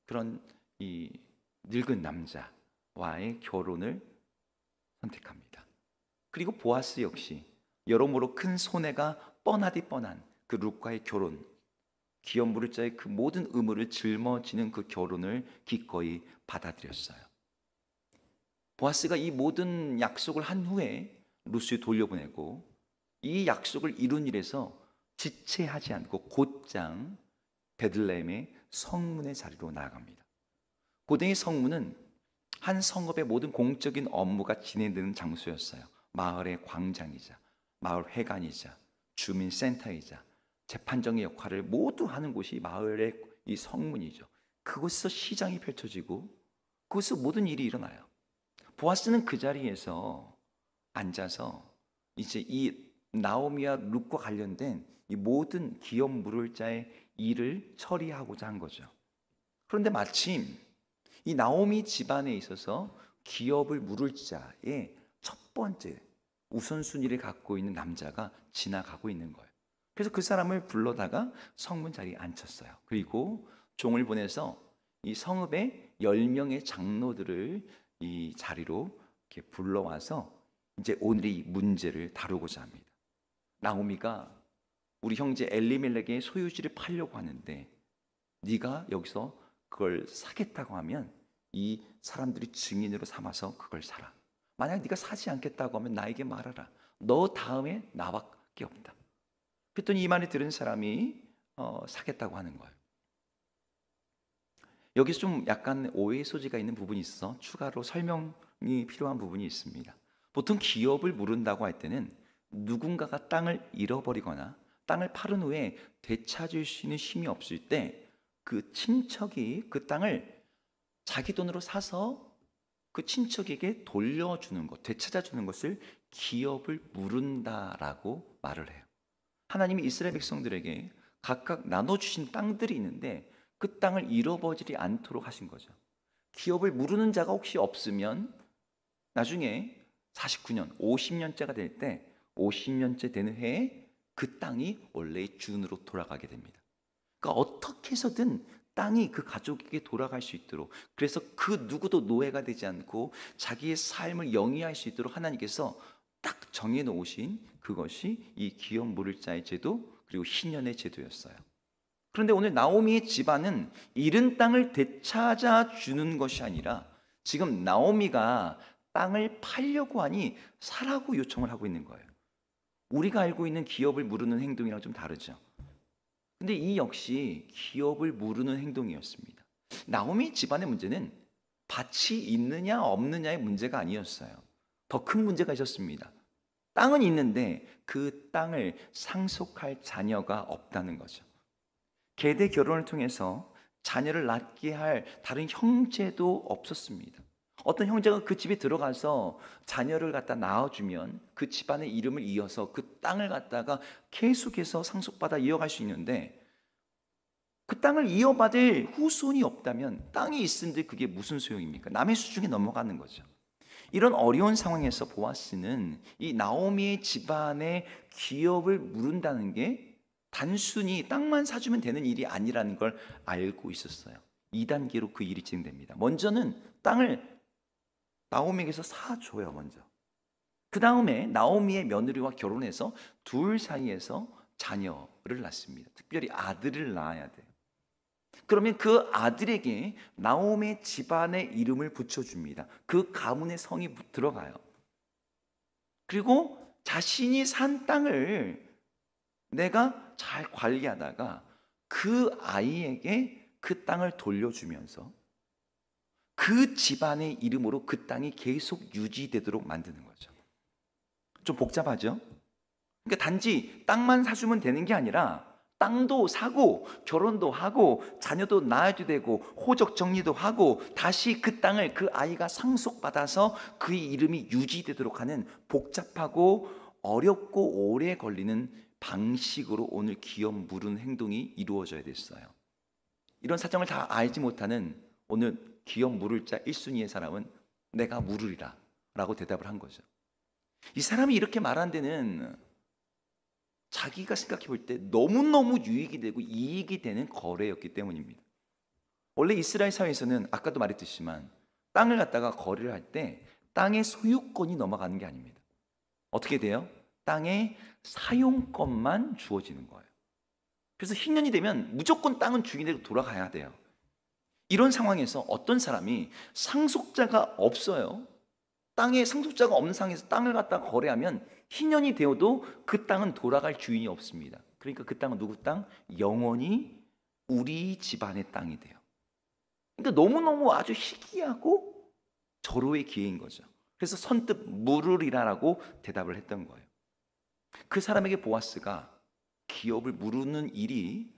A: 그런 이 늙은 남자와의 결혼을 선택합니다. 그리고 보아스 역시 여러모로 큰 손해가 뻔하디 뻔한 그 룻과의 결혼, 기업 물을 자의 그 모든 의무를 짊어지는 그 결혼을 기꺼이 받아들였어요. 보아스가 이 모든 약속을 한 후에 룻을 돌려보내고 이 약속을 이룬 일에서 지체하지 않고 곧장 베들레헴의 성문의 자리로 나아갑니다. 고대의 성문은 한 성읍의 모든 공적인 업무가 진행되는 장소였어요. 마을의 광장이자 마을 회관이자 주민센터이자 재판정의 역할을 모두 하는 곳이 마을의 이 성문이죠. 그곳에서 시장이 펼쳐지고 그곳에서 모든 일이 일어나요. 보아스는 그 자리에서 앉아서 이제 이 나오미와 룻과 관련된 이 모든 기업 물을 자의 일을 처리하고자 한 거죠. 그런데 마침 이 나오미 집안에 있어서 기업을 물을 자의 첫 번째 우선순위를 갖고 있는 남자가 지나가고 있는 거예요. 그래서 그 사람을 불러다가 성문 자리에 앉혔어요. 그리고 종을 보내서 이 성읍의 10명의 장로들을 이 자리로 이렇게 불러와서 이제 오늘 이 문제를 다루고자 합니다. 나오미가 우리 형제 엘리멜렉의 소유지를 팔려고 하는데 네가 여기서 그걸 사겠다고 하면 이 사람들이 증인으로 삼아서 그걸 사라. 만약 네가 사지 않겠다고 하면 나에게 말하라. 너 다음에 나밖에 없다. 그랬더니 이 말을 들은 사람이 사겠다고 하는 거예요. 여기서 좀 약간 오해의 소지가 있는 부분이 있어서 추가로 설명이 필요한 부분이 있습니다. 보통 기업을 물은다고 할 때는 누군가가 땅을 잃어버리거나 땅을 팔은 후에 되찾을 수 있는 힘이 없을 때 그 친척이 그 땅을 자기 돈으로 사서 그 친척에게 돌려주는 것, 되찾아주는 것을 기업을 물은다라고 말을 해요. 하나님이 이스라엘 백성들에게 각각 나눠주신 땅들이 있는데 그 땅을 잃어버리지 않도록 하신 거죠. 기업을 물으는 자가 혹시 없으면 나중에 49년, 50년째가 될 때 50년째 되는 해에 그 땅이 원래의 주인으로 돌아가게 됩니다. 그러니까 어떻게 해서든 땅이 그 가족에게 돌아갈 수 있도록, 그래서 그 누구도 노예가 되지 않고 자기의 삶을 영위할 수 있도록 하나님께서 딱 정해놓으신 그것이 이 기업 물을 자의 제도, 그리고 희년의 제도였어요. 그런데 오늘 나오미의 집안은 잃은 땅을 되찾아 주는 것이 아니라 지금 나오미가 땅을 팔려고 하니 사라고 요청을 하고 있는 거예요. 우리가 알고 있는 기업을 무르는 행동이랑 좀 다르죠. 근데 이 역시 기업을 무르는 행동이었습니다. 나오미 집안의 문제는 밭이 있느냐 없느냐의 문제가 아니었어요. 더 큰 문제가 있었습니다. 땅은 있는데 그 땅을 상속할 자녀가 없다는 거죠. 계대 결혼을 통해서 자녀를 낳게 할 다른 형제도 없었습니다. 어떤 형제가 그 집에 들어가서 자녀를 갖다 낳아주면 그 집안의 이름을 이어서 그 땅을 갖다가 계속해서 상속받아 이어갈 수 있는데 그 땅을 이어받을 후손이 없다면 땅이 있은데 그게 무슨 소용입니까? 남의 수중에 넘어가는 거죠. 이런 어려운 상황에서 보아스는 이 나오미의 집안의 기업을 물은다는 게 단순히 땅만 사주면 되는 일이 아니라는 걸 알고 있었어요. 2단계로 그 일이 진행됩니다. 먼저는 땅을 나오미에게서 사줘요. 먼저. 그 다음에 나오미의 며느리와 결혼해서 둘 사이에서 자녀를 낳습니다. 특별히 아들을 낳아야 돼요. 그러면 그 아들에게 나오미의 집안의 이름을 붙여줍니다. 그 가문의 성이 들어가요. 그리고 자신이 산 땅을 내가 잘 관리하다가 그 아이에게 그 땅을 돌려주면서 그 집안의 이름으로 그 땅이 계속 유지되도록 만드는 거죠. 좀 복잡하죠? 그러니까 단지 땅만 사주면 되는 게 아니라 땅도 사고 결혼도 하고 자녀도 낳아도 되고 호적 정리도 하고 다시 그 땅을 그 아이가 상속받아서 그의 이름이 유지되도록 하는 복잡하고 어렵고 오래 걸리는 방식으로 오늘 기업 물은 행동이 이루어져야 됐어요. 이런 사정을 다 알지 못하는 오늘 기업 물을 자 1순위의 사람은 내가 물으리라 라고 대답을 한 거죠. 이 사람이 이렇게 말한 데는 자기가 생각해 볼 때 너무너무 유익이 되고 이익이 되는 거래였기 때문입니다. 원래 이스라엘 사회에서는 아까도 말했듯이만 땅을 갖다가 거래를 할 때 땅의 소유권이 넘어가는 게 아닙니다. 어떻게 돼요? 땅의 사용권만 주어지는 거예요. 그래서 흰년이 되면 무조건 땅은 주인에게 돌아가야 돼요. 이런 상황에서 어떤 사람이 상속자가 없어요. 땅에 상속자가 없는 상황에서 땅을 갖다가 거래하면 흰년이 되어도 그 땅은 돌아갈 주인이 없습니다. 그러니까 그 땅은 누구 땅? 영원히 우리 집안의 땅이 돼요. 그러니까 너무너무 아주 희귀하고 절호의 기회인 거죠. 그래서 선뜻 물으리라라고 대답을 했던 거예요. 그 사람에게 보아스가 기업을 물으는 일이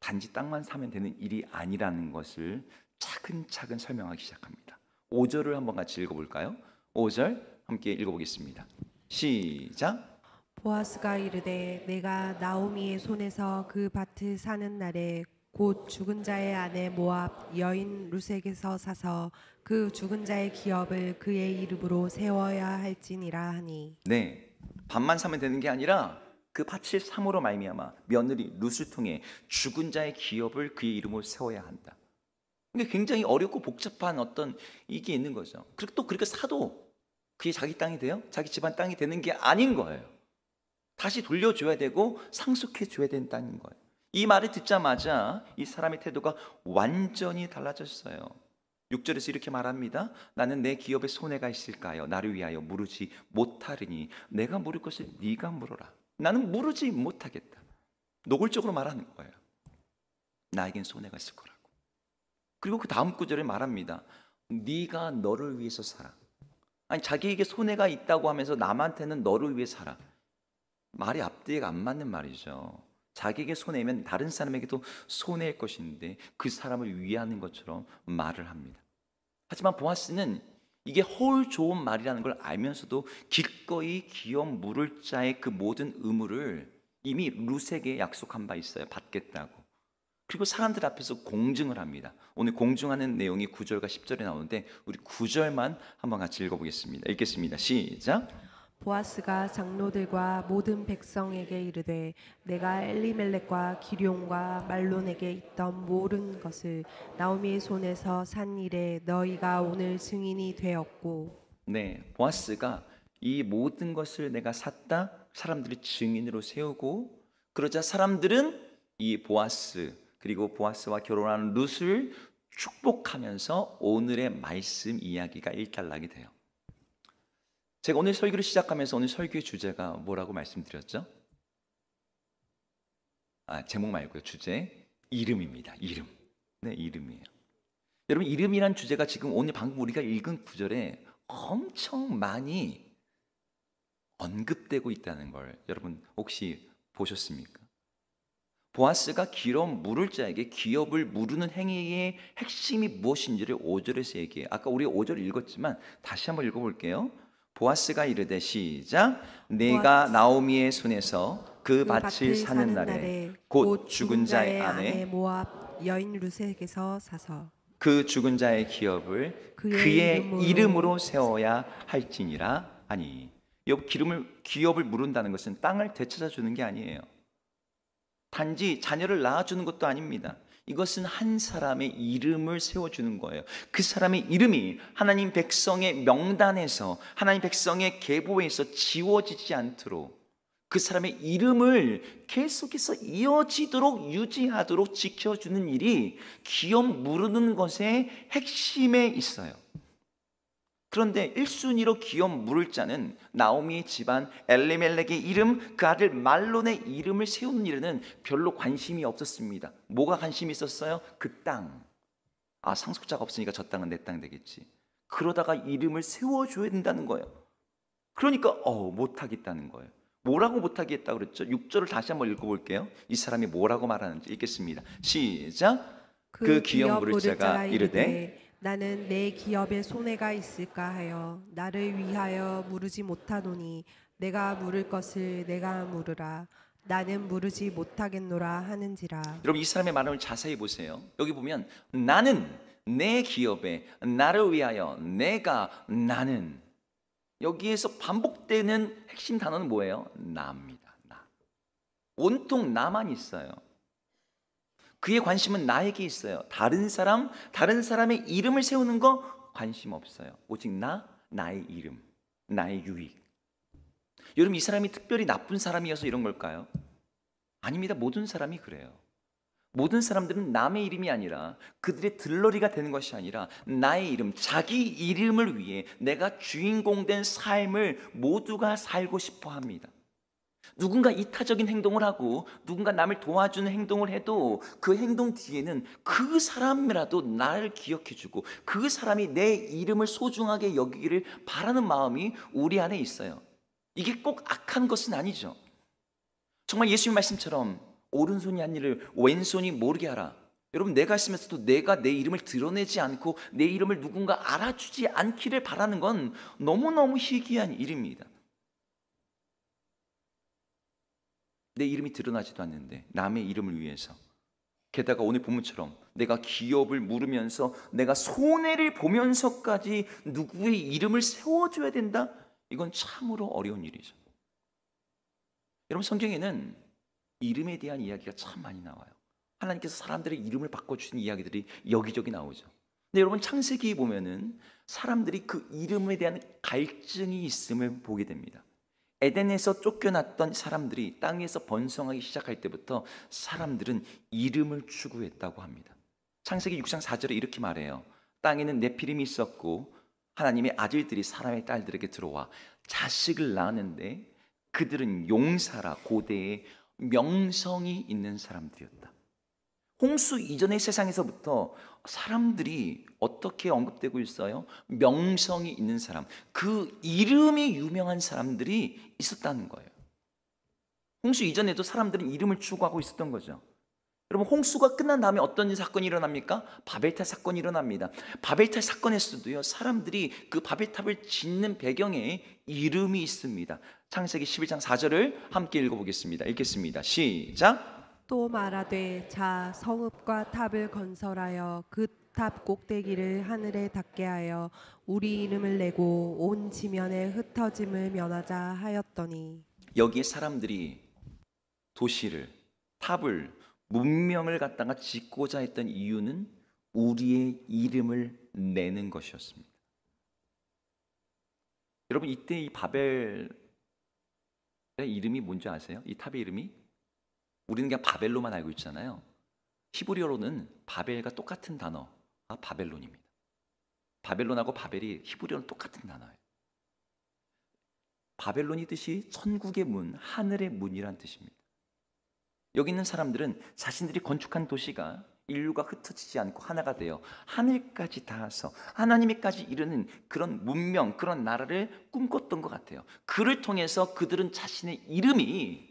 A: 단지 땅만 사면 되는 일이 아니라는 것을 차근차근 설명하기 시작합니다. 5절을 한번 같이 읽어볼까요? 5절 함께 읽어보겠습니다. 시작.
F: 보아스가 이르되 내가 나오미의 손에서 그 밭을 사는 날에 곧 죽은 자의 아내 모압 여인 룻에게서 사서 그 죽은 자의 기업을 그의 이름으로 세워야 할지니라 하니.
A: 네, 밭만 사면 되는 게 아니라 그 밭을 삼으로 말미암아 며느리 룻을 통해 죽은 자의 기업을 그의 이름으로 세워야 한다. 이게 굉장히 어렵고 복잡한 어떤 이게 있는 거죠. 그리고 또 그렇게 사도 그게 자기 땅이 돼요? 자기 집안 땅이 되는 게 아닌 거예요. 다시 돌려줘야 되고 상속해줘야 된다는 거예요. 이 말을 듣자마자 이 사람의 태도가 완전히 달라졌어요. 6절에서 이렇게 말합니다. 나는 내 기업에 손해가 있을까요? 나를 위하여 물으지 못하리니 내가 물을 것을 네가 물어라. 나는 물으지 못하겠다. 노골적으로 말하는 거예요. 나에겐 손해가 있을 거라고. 그리고 그 다음 구절에 말합니다. 네가 너를 위해서 살아. 아니 자기에게 손해가 있다고 하면서 남한테는 너를 위해 살아. 말이 앞뒤가 안 맞는 말이죠. 자기에게 손해면 다른 사람에게도 손해일 것인데 그 사람을 위하는 것처럼 말을 합니다. 하지만 보아스는 이게 헐 좋은 말이라는 걸 알면서도 기꺼이 기업 물을 자의 그 모든 의무를 이미 룻에게 약속한 바 있어요. 받겠다고. 그리고 사람들 앞에서 공증을 합니다. 오늘 공증하는 내용이 9절과 10절에 나오는데 우리 9절만 한번 같이 읽어보겠습니다. 읽겠습니다. 시작.
F: 보아스가 장로들과 모든 백성에게 이르되 내가 엘리멜렉과 기룡과 말론에게 있던 모든 것을 나오미의 손에서 산 일에 너희가 오늘 증인이 되었고.
A: 네, 보아스가 이 모든 것을 내가 샀다 사람들이 증인으로 세우고 그러자 사람들은 이 보아스 그리고 보아스와 결혼하는 룻을 축복하면서 오늘의 말씀 이야기가 일단락이 돼요. 제가 오늘 설교를 시작하면서 오늘 설교의 주제가 뭐라고 말씀드렸죠? 제목 말고요. 주제 이름입니다. 이름. 네, 이름이에요. 여러분 이름이란 주제가 지금 오늘 방금 우리가 읽은 구절에 엄청 많이 언급되고 있다는 걸 여러분 혹시 보셨습니까? 보아스가 기업 물을 자에게 기업을 물으는 행위의 핵심이 무엇인지를 5절에서 얘기해요. 아까 우리가 5절을 읽었지만 다시 한번 읽어볼게요. 보아스가 이르되 시작. 내가 나오미의 손에서 그 그 밭을 사는 날에 곧 죽은 자의 아내
F: 모압 여인 루색에서 사서
A: 그 죽은 자의 기업을 그의 이름으로 세워야 할지니라 하니. 기업을 물은다는 것은 땅을 되찾아 주는 게 아니에요. 단지 자녀를 낳아주는 것도 아닙니다. 이것은 한 사람의 이름을 세워주는 거예요. 그 사람의 이름이 하나님 백성의 명단에서, 하나님 백성의 계보에서 지워지지 않도록 그 사람의 이름을 계속해서 이어지도록 유지하도록 지켜주는 일이 기업 물는 것의 핵심에 있어요. 그런데 1순위로 기업 물을 자는 나오미의 집안 엘리멜렉의 이름, 그 아들 말론의 이름을 세우는 일에는 별로 관심이 없었습니다. 뭐가 관심이 있었어요? 그 땅. 상속자가 없으니까 저 땅은 내 땅 되겠지. 그러다가 이름을 세워줘야 된다는 거예요. 그러니까 못하겠다는 거예요. 뭐라고 못하겠다 그랬죠? 6절을 다시 한번 읽어볼게요. 이 사람이 뭐라고 말하는지 읽겠습니다. 시작. 그 기업 물을 자가 이르되
F: 나는 내 기업에 손해가 있을까 하여 나를 위하여 무르지 못하노니 내가 물을 것을 내가 물으라. 나는 무르지 못하겠노라 하는지라.
A: 여러분, 이 사람의 말을 자세히 보세요. 여기 보면 나는 내 기업에, 나를 위하여, 나는, 여기에서 반복되는 핵심 단어는 뭐예요? 나입니다. 나. 온통 나만 있어요. 그의 관심은 나에게 있어요. 다른 사람의 이름을 세우는 거 관심 없어요. 오직 나의 이름, 나의 유익. 여러분, 이 사람이 특별히 나쁜 사람이어서 이런 걸까요? 아닙니다. 모든 사람이 그래요. 모든 사람들은 남의 이름이 아니라, 그들의 들러리가 되는 것이 아니라 나의 이름, 자기 이름을 위해 내가 주인공 된 삶을 모두가 살고 싶어 합니다. 누군가 이타적인 행동을 하고 누군가 남을 도와주는 행동을 해도 그 행동 뒤에는 그 사람이라도 나를 기억해주고 그 사람이 내 이름을 소중하게 여기기를 바라는 마음이 우리 안에 있어요. 이게 꼭 악한 것은 아니죠. 정말 예수님 말씀처럼 오른손이 한 일을 왼손이 모르게 하라. 여러분, 내가 있으면서도 내가 내 이름을 드러내지 않고 내 이름을 누군가 알아주지 않기를 바라는 건 너무너무 희귀한 일입니다. 내 이름이 드러나지도 않는데 남의 이름을 위해서, 게다가 오늘 본문처럼 내가 기업을 물으면서 내가 손해를 보면서까지 누구의 이름을 세워줘야 된다? 이건 참으로 어려운 일이죠. 여러분, 성경에는 이름에 대한 이야기가 참 많이 나와요. 하나님께서 사람들의 이름을 바꿔주신 이야기들이 여기저기 나오죠. 근데 여러분, 창세기에 보면은 사람들이 그 이름에 대한 갈증이 있음을 보게 됩니다. 에덴에서 쫓겨났던 사람들이 땅에서 번성하기 시작할 때부터 사람들은 이름을 추구했다고 합니다. 창세기 6장 4절에 이렇게 말해요. 땅에는 네피림이 있었고 하나님의 아들들이 사람의 딸들에게 들어와 자식을 낳았는데 그들은 용사라, 고대의 명성이 있는 사람들이었다. 홍수 이전의 세상에서부터 사람들이 어떻게 언급되고 있어요? 명성이 있는 사람, 그 이름이 유명한 사람들이 있었다는 거예요. 홍수 이전에도 사람들은 이름을 추구하고 있었던 거죠. 여러분, 홍수가 끝난 다음에 어떤 사건이 일어납니까? 바벨탑 사건이 일어납니다. 바벨탑 사건에서도요, 사람들이 그 바벨탑을 짓는 배경에 이름이 있습니다. 창세기 11장 4절을 함께 읽어보겠습니다. 읽겠습니다. 시작.
F: 또 말하되 자 성읍과 탑을 건설하여 그 탑 꼭대기를 하늘에 닿게 하여 우리 이름을 내고 온 지면에 흩어짐을 면하자 하였더니.
A: 여기에 사람들이 도시를, 탑을, 문명을 갖다가 짓고자 했던 이유는 우리의 이름을 내는 것이었습니다. 여러분, 이때 이 바벨의 이름이 뭔지 아세요? 이 탑의 이름이? 우리는 그냥 바벨로만 알고 있잖아요. 히브리어로는 바벨과 똑같은 단어가 바벨론입니다. 바벨론하고 바벨이 히브리어는 똑같은 단어예요. 바벨론이 뜻이 천국의 문, 하늘의 문이란 뜻입니다. 여기 있는 사람들은 자신들이 건축한 도시가 인류가 흩어지지 않고 하나가 되어 하늘까지 닿아서 하나님께까지 이르는 그런 문명, 그런 나라를 꿈꿨던 것 같아요. 그를 통해서 그들은 자신의 이름이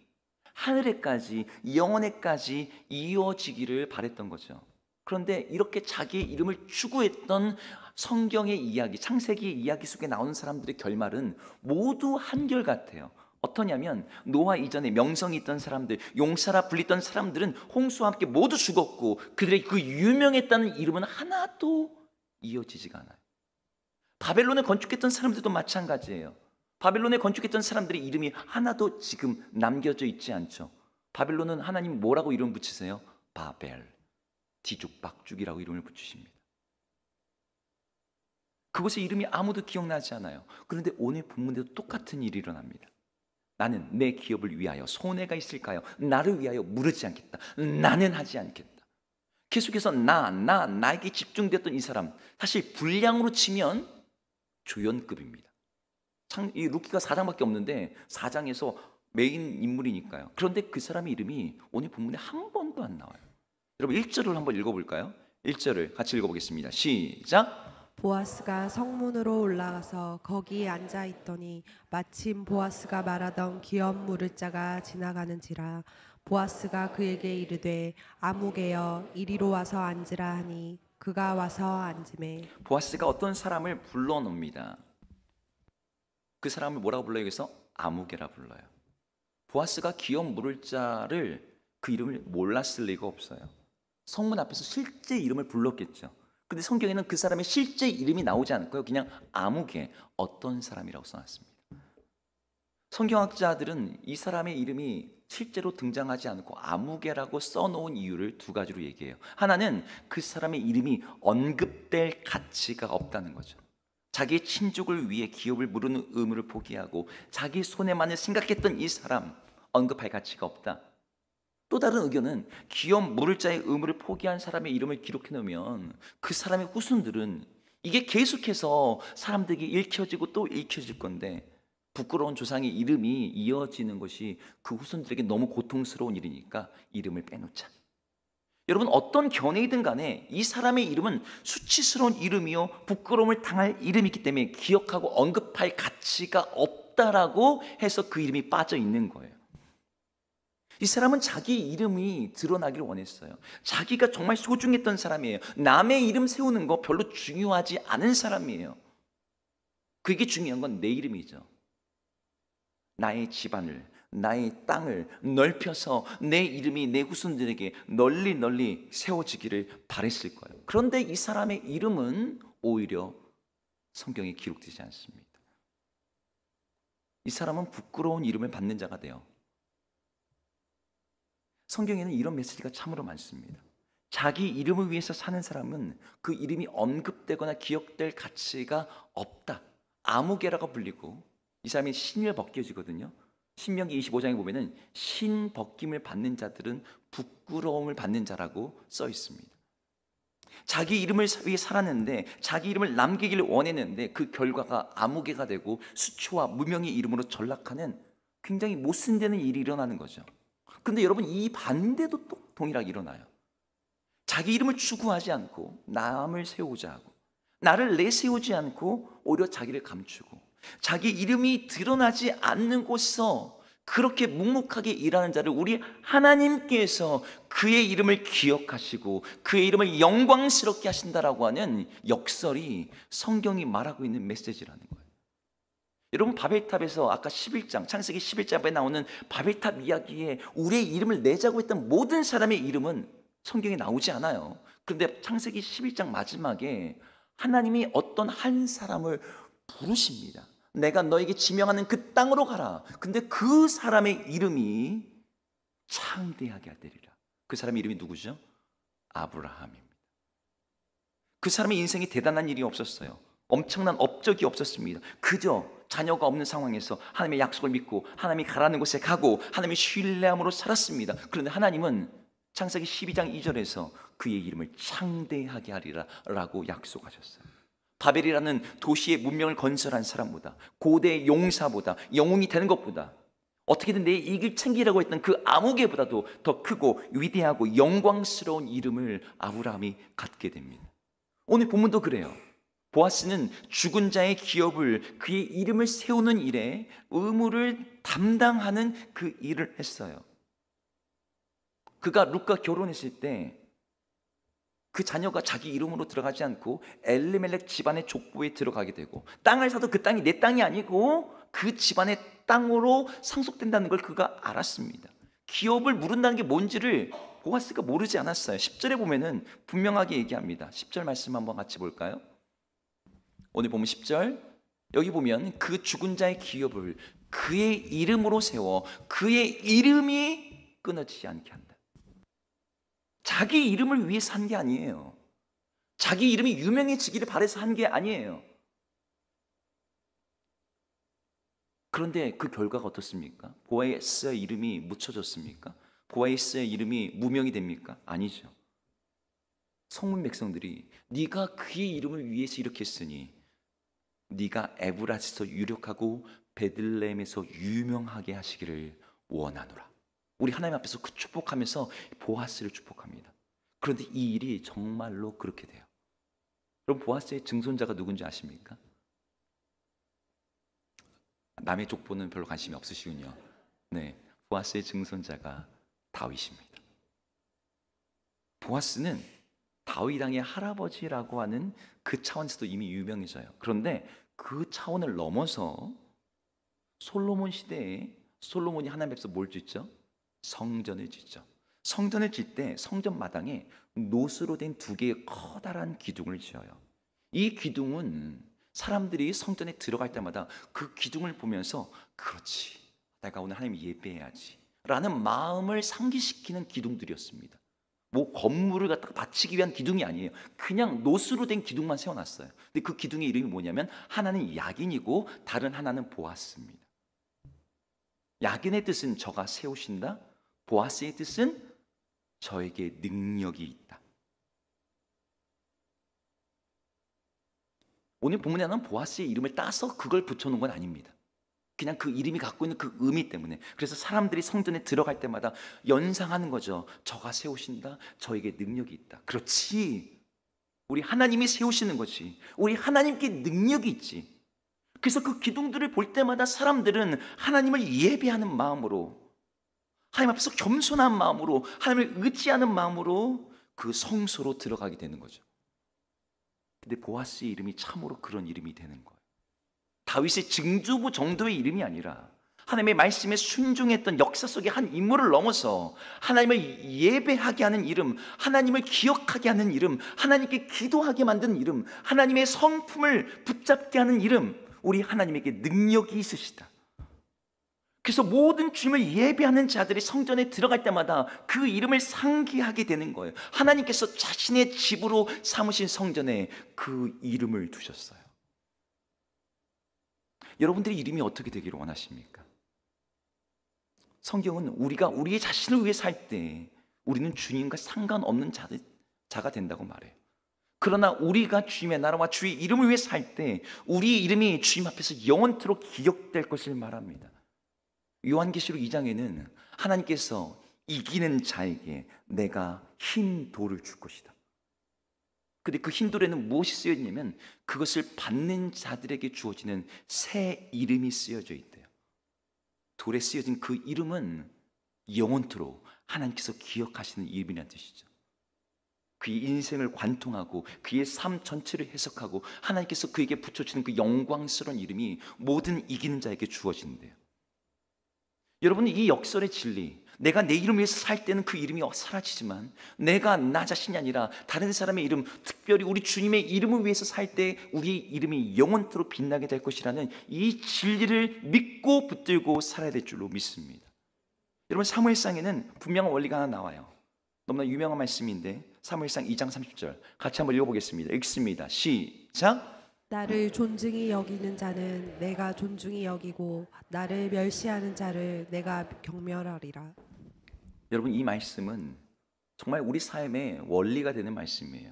A: 하늘에까지, 영원에까지 이어지기를 바랬던 거죠. 그런데 이렇게 자기의 이름을 추구했던 성경의 이야기, 창세기의 이야기 속에 나오는 사람들의 결말은 모두 한결같아요. 어떠냐면 노아 이전에 명성이 있던 사람들, 용사라 불리던 사람들은 홍수와 함께 모두 죽었고 그들의 그 유명했다는 이름은 하나도 이어지지가 않아요. 바벨론에 건축했던 사람들도 마찬가지예요. 바벨론에 건축했던 사람들의 이름이 하나도 지금 남겨져 있지 않죠. 바벨론은 하나님 뭐라고 이름 붙이세요? 바벨, 뒤죽박죽이라고 이름을 붙이십니다. 그곳의 이름이 아무도 기억나지 않아요. 그런데 오늘 본문에도 똑같은 일이 일어납니다. 나는 내 기업을 위하여 손해가 있을까요? 나를 위하여 무르지 않겠다. 나는 하지 않겠다. 계속해서 나에게 집중됐던 이 사람, 사실 분량으로 치면 조연급입니다. 이 루키가 4장밖에 없는데 4장에서 메인 인물이니까요. 그런데 그 사람의 이름이 오늘 본문에 한 번도 안 나와요. 여러분 1절을 한번 읽어볼까요? 1절을 같이 읽어보겠습니다. 시작.
F: 보아스가 성문으로 올라가서 거기에 앉아 있더니 마침 보아스가 말하던 기업 물을 자가 지나가는지라. 보아스가 그에게 이르되 아무개여 이리로 와서 앉으라 하니 그가 와서 앉으매.
A: 보아스가 어떤 사람을 불러놉니다. 그 사람을 뭐라고 불러요? 여기서 아무개라 불러요. 보아스가 기업 물을 자를 그 이름을 몰랐을 리가 없어요. 성문 앞에서 실제 이름을 불렀겠죠. 근데 성경에는 그 사람의 실제 이름이 나오지 않고요. 그냥 아무개, 어떤 사람이라고 써놨습니다. 성경학자들은 이 사람의 이름이 실제로 등장하지 않고 아무개라고 써놓은 이유를 두 가지로 얘기해요. 하나는 그 사람의 이름이 언급될 가치가 없다는 거죠. 자기의 친족을 위해 기업을 무르는 의무를 포기하고 자기 손해만을 생각했던 이 사람, 언급할 가치가 없다. 또 다른 의견은 기업 물을 자의 의무를 포기한 사람의 이름을 기록해 놓으면 그 사람의 후손들은 이게 계속해서 사람들에게 읽혀지고 또 읽혀질 건데 부끄러운 조상의 이름이 이어지는 것이 그 후손들에게 너무 고통스러운 일이니까 이름을 빼놓자. 여러분 어떤 견해이든 간에 이 사람의 이름은 수치스러운 이름이요 부끄러움을 당할 이름이기 때문에 기억하고 언급할 가치가 없다라고 해서 그 이름이 빠져 있는 거예요. 이 사람은 자기 이름이 드러나기를 원했어요. 자기가 정말 소중했던 사람이에요. 남의 이름 세우는 거 별로 중요하지 않은 사람이에요. 그게 중요한 건 내 이름이죠. 나의 집안을, 나의 땅을 넓혀서 내 이름이 내 후손들에게 널리 세워지기를 바랬을 거예요. 그런데 이 사람의 이름은 오히려 성경에 기록되지 않습니다. 이 사람은 부끄러운 이름을 받는 자가 돼요. 성경에는 이런 메시지가 참으로 많습니다. 자기 이름을 위해서 사는 사람은 그 이름이 언급되거나 기억될 가치가 없다. 아무개라고 불리고 이 사람이 신을 벗겨지거든요. 신명기 25장에 보면은 신 벗김을 받는 자들은 부끄러움을 받는 자라고 써 있습니다. 자기 이름을 위해 살았는데 자기 이름을 남기기를 원했는데 그 결과가 아무개가 되고 수초와 무명의 이름으로 전락하는 굉장히 못쓴되는 일이 일어나는 거죠. 그런데 여러분 이 반대도 또 동일하게 일어나요. 자기 이름을 추구하지 않고 남을 세우고자 하고 나를 내세우지 않고 오히려 자기를 감추고 자기 이름이 드러나지 않는 곳에서 그렇게 묵묵하게 일하는 자를 우리 하나님께서 그의 이름을 기억하시고 그의 이름을 영광스럽게 하신다라고 하는 역설이 성경이 말하고 있는 메시지라는 거예요. 여러분 바벨탑에서 아까 11장 창세기 11장에 나오는 바벨탑 이야기에 우리의 이름을 내자고 했던 모든 사람의 이름은 성경에 나오지 않아요. 그런데 창세기 11장 마지막에 하나님이 어떤 한 사람을 부르십니다. 내가 너에게 지명하는 그 땅으로 가라. 근데 그 사람의 이름이 창대하게 하리라. 그 사람의 이름이 누구죠? 아브라함입니다. 그 사람의 인생에 대단한 일이 없었어요. 엄청난 업적이 없었습니다. 그저 자녀가 없는 상황에서 하나님의 약속을 믿고 하나님이 가라는 곳에 가고 하나님의 신뢰함으로 살았습니다. 그런데 하나님은 창세기 12장 2절에서 그의 이름을 창대하게 하리라 라고 약속하셨어요. 바벨이라는 도시의 문명을 건설한 사람보다 고대 용사보다 영웅이 되는 것보다 어떻게든 내 이익을 챙기려고 했던 그 아무개보다도 더 크고 위대하고 영광스러운 이름을 아브라함이 갖게 됩니다. 오늘 본문도 그래요. 보아스는 죽은 자의 기업을 그의 이름을 세우는 일에 의무를 담당하는 그 일을 했어요. 그가 룻과 결혼했을 때 그 자녀가 자기 이름으로 들어가지 않고 엘리멜렉 집안의 족보에 들어가게 되고, 땅을 사도 그 땅이 내 땅이 아니고 그 집안의 땅으로 상속된다는 걸 그가 알았습니다. 기업을 물은다는 게 뭔지를 보아스가 모르지 않았어요. 10절에 보면은 분명하게 얘기합니다. 10절 말씀 한번 같이 볼까요? 오늘 보면 10절, 여기 보면 그 죽은 자의 기업을 그의 이름으로 세워 그의 이름이 끊어지지 않게 한다. 자기 이름을 위해서 한 게 아니에요. 자기 이름이 유명해지기를 바라서 한 게 아니에요. 그런데 그 결과가 어떻습니까? 보아스의 이름이 묻혀졌습니까? 보아스의 이름이 무명이 됩니까? 아니죠. 성문 백성들이 네가 그의 이름을 위해서 이렇게 했으니 네가 에브라스에서 유력하고 베들레헴에서 유명하게 하시기를 원하노라. 우리 하나님 앞에서 그 축복하면서 보아스를 축복합니다. 그런데 이 일이 정말로 그렇게 돼요. 여러분, 보아스의 증손자가 누군지 아십니까? 남의 족보는 별로 관심이 없으시군요. 네, 보아스의 증손자가 다윗입니다. 보아스는 다윗 왕의 할아버지라고 하는 그 차원에서도 이미 유명해져요. 그런데 그 차원을 넘어서 솔로몬 시대에 솔로몬이 하나님 앞에서 뭘 짓죠? 성전을 짓죠. 성전을 짓 때 성전 마당에 노스로 된 2개의 커다란 기둥을 지어요. 이 기둥은 사람들이 성전에 들어갈 때마다 그 기둥을 보면서 그렇지, 내가 오늘 하나님 예배해야지 라는 마음을 상기시키는 기둥들이었습니다. 뭐 건물을 갖다가 바치기 위한 기둥이 아니에요. 그냥 노스로 된 기둥만 세워놨어요. 근데 그 기둥의 이름이 뭐냐면 하나는 야긴이고 다른 하나는 보아스입니다. 야긴의 뜻은 저가 세우신다, 보아스의 뜻은 저에게 능력이 있다. 오늘 본문에는 보아스의 이름을 따서 그걸 붙여놓은 건 아닙니다. 그냥 그 이름이 갖고 있는 그 의미 때문에. 그래서 사람들이 성전에 들어갈 때마다 연상하는 거죠. 저가 세우신다, 저에게 능력이 있다. 그렇지, 우리 하나님이 세우시는 거지. 우리 하나님께 능력이 있지. 그래서 그 기둥들을 볼 때마다 사람들은 하나님을 예배하는 마음으로, 하나님 앞에서 겸손한 마음으로, 하나님을 의지하는 마음으로 그 성소로 들어가게 되는 거죠. 근데 보아스의 이름이 참으로 그런 이름이 되는 거예요. 다윗의 증조부 정도의 이름이 아니라 하나님의 말씀에 순종했던 역사 속의 한 인물을 넘어서 하나님을 예배하게 하는 이름, 하나님을 기억하게 하는 이름, 하나님께 기도하게 만드는 이름, 하나님의 성품을 붙잡게 하는 이름, 우리 하나님에게 능력이 있으시다. 그래서 모든 주님을 예배하는 자들이 성전에 들어갈 때마다 그 이름을 상기하게 되는 거예요. 하나님께서 자신의 집으로 삼으신 성전에 그 이름을 두셨어요. 여러분들의 이름이 어떻게 되기를 원하십니까? 성경은 우리가 우리의 자신을 위해 살 때 우리는 주님과 상관없는 자가 된다고 말해요. 그러나 우리가 주님의 나라와 주의 이름을 위해 살 때 우리의 이름이 주님 앞에서 영원토록 기억될 것을 말합니다. 요한계시록 2장에는 하나님께서 이기는 자에게 내가 흰 돌을 줄 것이다. 근데 그 흰 돌에는 무엇이 쓰여 있냐면 그것을 받는 자들에게 주어지는 새 이름이 쓰여져 있대요. 돌에 쓰여진 그 이름은 영원토록 하나님께서 기억하시는 이름이라는 뜻이죠. 그의 인생을 관통하고 그의 삶 전체를 해석하고 하나님께서 그에게 붙여주는 그 영광스러운 이름이 모든 이기는 자에게 주어진대요. 여러분은 이 역설의 진리, 내가 내 이름을 위해서 살 때는 그 이름이 사라지지만 내가 나 자신이 아니라 다른 사람의 이름, 특별히 우리 주님의 이름을 위해서 살 때 우리의 이름이 영원토록 빛나게 될 것이라는 이 진리를 믿고 붙들고 살아야 될 줄로 믿습니다. 여러분, 사무엘상에는 분명한 원리가 하나 나와요. 너무나 유명한 말씀인데 사무엘상 2장 30절 같이 한번 읽어보겠습니다. 읽습니다. 시작.
F: 나를 존중히 여기는 자는 내가 존중히 여기고 나를 멸시하는 자를 내가 경멸하리라.
A: 여러분, 이 말씀은 정말 우리 삶의 원리가 되는 말씀이에요.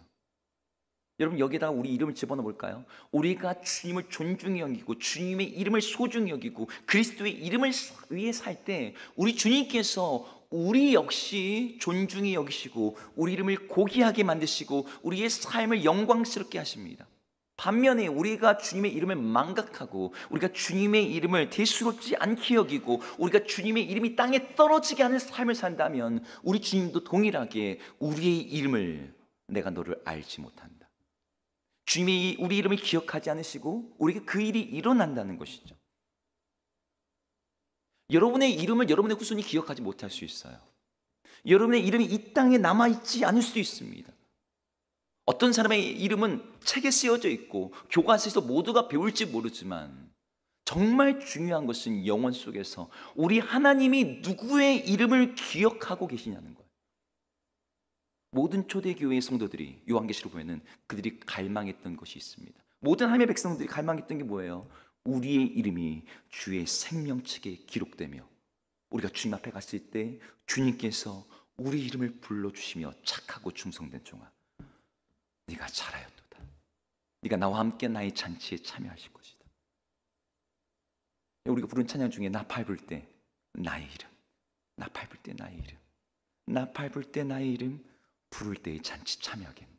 A: 여러분, 여기다가 우리 이름을 집어넣어 볼까요? 우리가 주님을 존중히 여기고 주님의 이름을 소중히 여기고 그리스도의 이름을 위해 살 때 우리 주님께서 우리 역시 존중히 여기시고 우리 이름을 고귀하게 만드시고 우리의 삶을 영광스럽게 하십니다. 반면에 우리가 주님의 이름을 망각하고 우리가 주님의 이름을 대수롭지 않게 여기고 우리가 주님의 이름이 땅에 떨어지게 하는 삶을 산다면 우리 주님도 동일하게 우리의 이름을 내가 너를 알지 못한다. 주님이 우리 이름을 기억하지 않으시고 우리에게 그 일이 일어난다는 것이죠. 여러분의 이름을 여러분의 후손이 기억하지 못할 수 있어요. 여러분의 이름이 이 땅에 남아있지 않을 수도 있습니다. 어떤 사람의 이름은 책에 쓰여져 있고 교과서에서 모두가 배울지 모르지만 정말 중요한 것은 영혼 속에서 우리 하나님이 누구의 이름을 기억하고 계시냐는 거예요. 모든 초대교회의 성도들이 요한계시록 보면은 그들이 갈망했던 것이 있습니다. 모든 하나님의 백성들이 갈망했던 게 뭐예요? 우리의 이름이 주의 생명책에 기록되며 우리가 주님 앞에 갔을 때 주님께서 우리 이름을 불러주시며 착하고 충성된 종아, 네가 잘하였도다. 네가 나와 함께 나의 잔치에 참여하실 것이다. 우리가 부른 찬양 중에 나 밟을 때 나의 이름, 나 밟을 때 나의 이름, 나 밟을 때 나의 이름, 부를 때의 잔치 참여하겠네.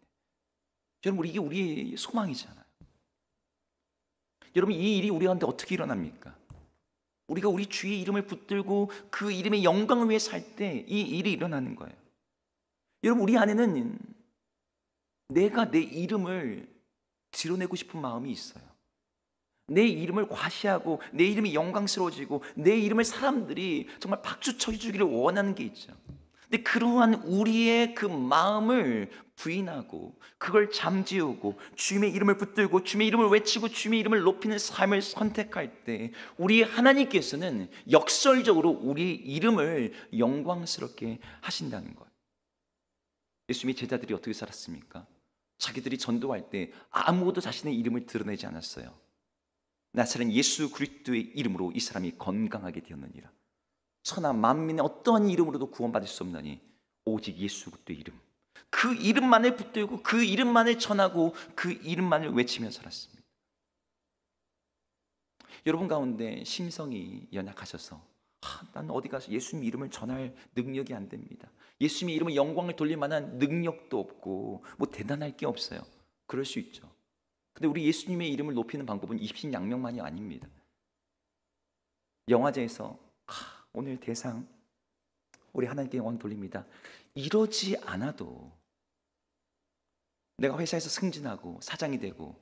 A: 여러분, 이게 우리의 소망이잖아요. 여러분, 이 일이 우리한테 어떻게 일어납니까? 우리가 우리 주의 이름을 붙들고 그 이름의 영광을 위해 살 때 이 일이 일어나는 거예요. 여러분, 우리 안에는 내가 내 이름을 드러내고 싶은 마음이 있어요. 내 이름을 과시하고 내 이름이 영광스러워지고 내 이름을 사람들이 정말 박수 쳐주기를 원하는 게 있죠. 근데 그러한 우리의 그 마음을 부인하고 그걸 잠재우고 주님의 이름을 붙들고 주님의 이름을 외치고 주님의 이름을 높이는 삶을 선택할 때 우리 하나님께서는 역설적으로 우리의 이름을 영광스럽게 하신다는 거예요. 예수님의 제자들이 어떻게 살았습니까? 자기들이 전도할 때 아무도 자신의 이름을 드러내지 않았어요. 나사렛 예수 그리스도의 이름으로 이 사람이 건강하게 되었느니라. 천하 만민의 어떠한 이름으로도 구원받을 수 없나니 오직 예수 그리스도의 이름, 그 이름만을 붙들고 그 이름만을 전하고 그 이름만을 외치며 살았습니다. 여러분 가운데 심성이 연약하셔서 난 어디 가서 예수님 이름을 전할 능력이 안 됩니다. 예수님의 이름을 영광을 돌릴 만한 능력도 없고 뭐 대단할 게 없어요. 그럴 수 있죠. 근데 우리 예수님의 이름을 높이는 방법은 입신양명만이 아닙니다. 영화제에서 오늘 대상 우리 하나님께 영광 돌립니다. 이러지 않아도 내가 회사에서 승진하고 사장이 되고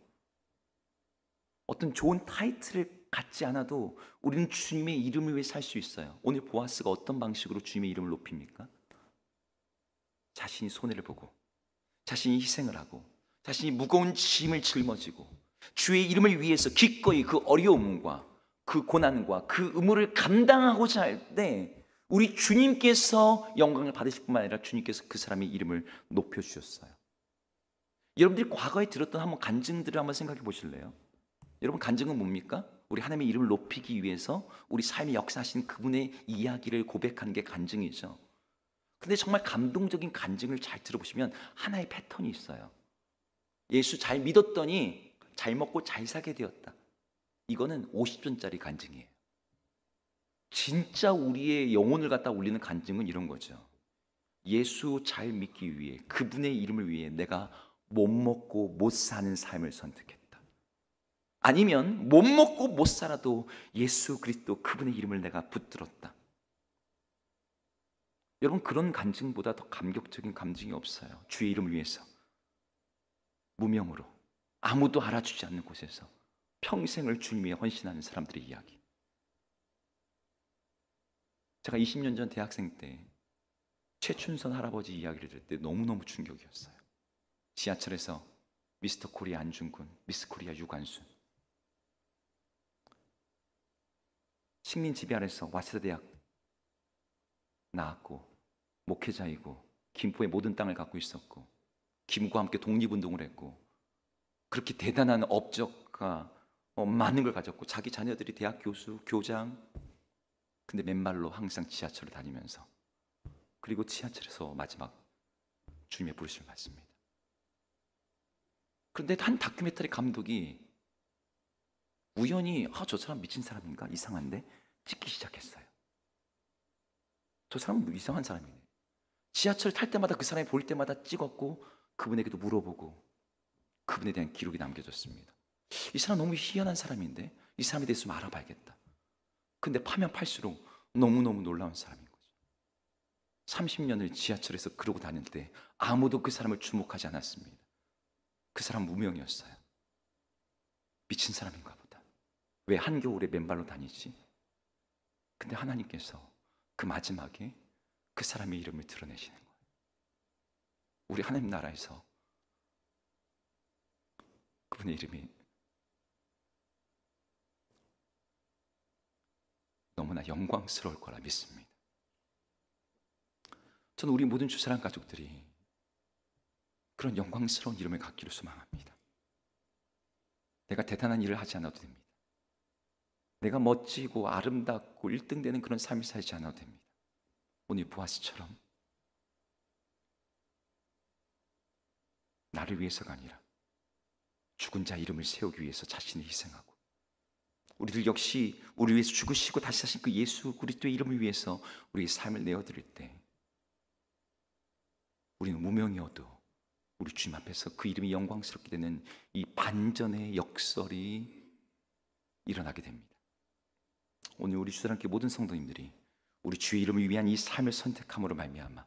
A: 어떤 좋은 타이틀을 갖지 않아도 우리는 주님의 이름을 위해 살 수 있어요. 오늘 보아스가 어떤 방식으로 주님의 이름을 높입니까? 자신이 손해를 보고 자신이 희생을 하고 자신이 무거운 짐을 짊어지고 주의 이름을 위해서 기꺼이 그 어려움과 그 고난과 그 의무를 감당하고자 할 때 우리 주님께서 영광을 받으실 뿐만 아니라 주님께서 그 사람의 이름을 높여주셨어요. 여러분들이 과거에 들었던 한번 간증들을 한번 생각해 보실래요? 여러분, 간증은 뭡니까? 우리 하나님의 이름을 높이기 위해서 우리 삶의 역사하신 그분의 이야기를 고백하는 게 간증이죠. 근데 정말 감동적인 간증을 잘 들어보시면 하나의 패턴이 있어요. 예수 잘 믿었더니 잘 먹고 잘 사게 되었다. 이거는 50전짜리 간증이에요. 진짜 우리의 영혼을 갖다 올리는 간증은 이런 거죠. 예수 잘 믿기 위해 그분의 이름을 위해 내가 못 먹고 못 사는 삶을 선택했다. 아니면 못 먹고 못 살아도 예수 그리스도 그분의 이름을 내가 붙들었다. 여러분, 그런 간증보다 더 감격적인 감증이 없어요. 주의 이름을 위해서 무명으로 아무도 알아주지 않는 곳에서 평생을 주님 위해 헌신하는 사람들의 이야기. 제가 20년 전 대학생 때 최춘선 할아버지 이야기를 들을 때 너무너무 충격이었어요. 지하철에서 미스터 코리아 안중근, 미스 코리아 유관순, 식민지배아래서 와세다 대학 나왔고 목회자이고 김포의 모든 땅을 갖고 있었고 김과 함께 독립운동을 했고 그렇게 대단한 업적과 많은 걸 가졌고 자기 자녀들이 대학 교수, 교장. 근데 맨발로 항상 지하철을 다니면서 그리고 지하철에서 마지막 주님의 부르심을 받습니다. 그런데 한 다큐멘터리 감독이 우연히 저 사람 미친 사람인가? 이상한데? 찍기 시작했어요. 저 사람은 이상한 사람이네. 지하철 탈 때마다 그 사람이 볼 때마다 찍었고 그분에게도 물어보고 그분에 대한 기록이 남겨졌습니다. 이 사람 너무 희한한 사람인데 이 사람에 대해서 좀 알아봐야겠다. 근데 파면 팔수록 너무너무 놀라운 사람인 거죠. 30년을 지하철에서 그러고 다닐 때 아무도 그 사람을 주목하지 않았습니다. 그 사람 무명이었어요. 미친 사람인가 보다. 왜 한겨울에 맨발로 다니지? 근데 하나님께서 그 마지막에 그 사람의 이름을 드러내시는 거예요. 우리 하나님 나라에서 그분의 이름이 너무나 영광스러울 거라 믿습니다. 저는 우리 모든 주사랑 가족들이 그런 영광스러운 이름을 갖기를 소망합니다. 내가 대단한 일을 하지 않아도 됩니다. 내가 멋지고 아름답고 1등 되는 그런 삶을 살지 않아도 됩니다. 오늘 보아스처럼 나를 위해서가 아니라 죽은 자 이름을 세우기 위해서 자신을 희생하고, 우리들 역시 우리 위해서 죽으시고 다시 사신 그 예수 그리스도의 이름을 위해서 우리의 삶을 내어드릴 때 우리는 무명이어도 우리 주님 앞에서 그 이름이 영광스럽게 되는 이 반전의 역설이 일어나게 됩니다. 오늘 우리 주사랑교회 모든 성도님들이 우리 주의 이름을 위한 이 삶을 선택함으로 말미암아,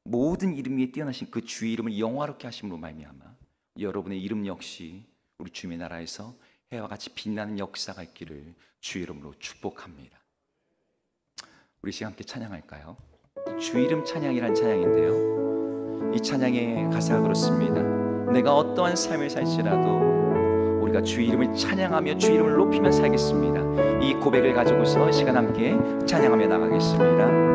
A: 모든 이름 위에 뛰어나신 그 주의 이름을 영화롭게 하심으로 말미암아 여러분의 이름 역시 우리 주님의 나라에서 해와 같이 빛나는 역사가 있기를 주의 이름으로 축복합니다. 우리 시간 함께 찬양할까요? 주의 이름 찬양이란 찬양인데요, 이 찬양의 가사가 그렇습니다. 내가 어떠한 삶을 살지라도 우리가 주의 이름을 찬양하며 주의 이름을 높이며 살겠습니다. 이 고백을 가지고서 시간 함께 찬양하며 나가겠습니다.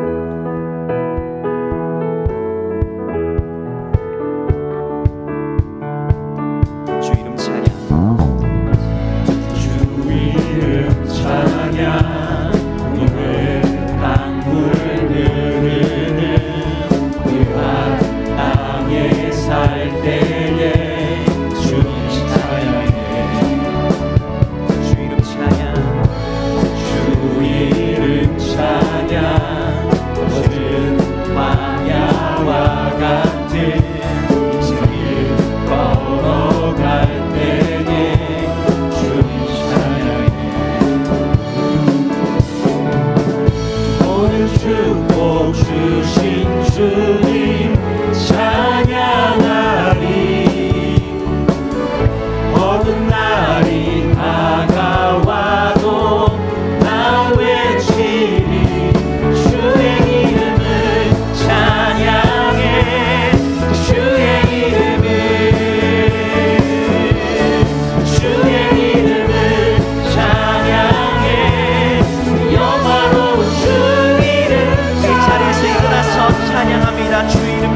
A: 찬양합니다. 주의 이름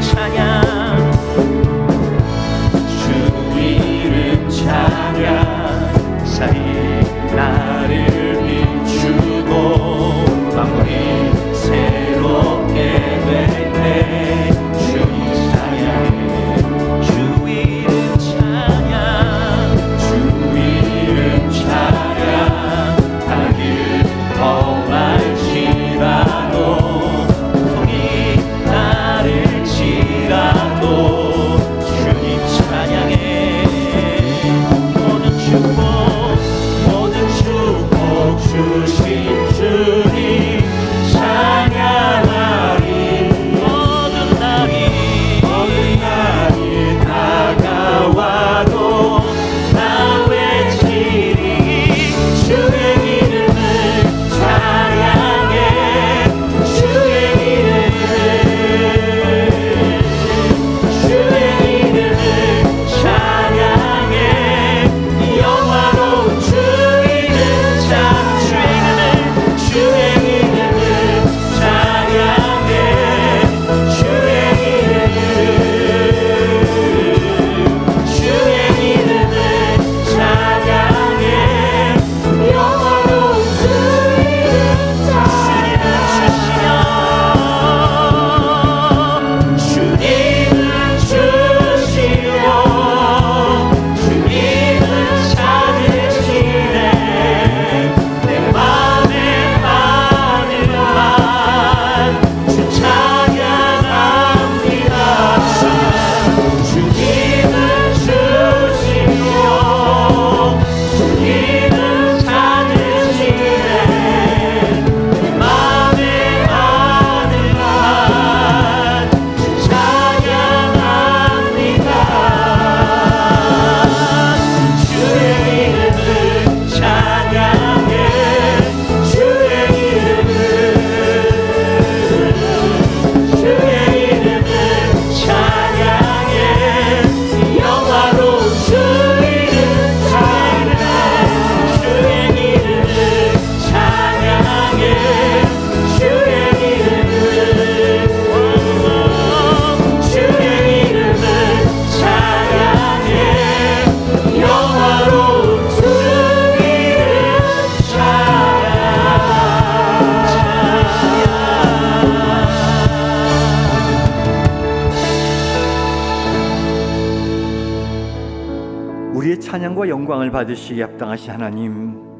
D: 우리의 찬양과 영광을 받으시기에 합당하신 하나님,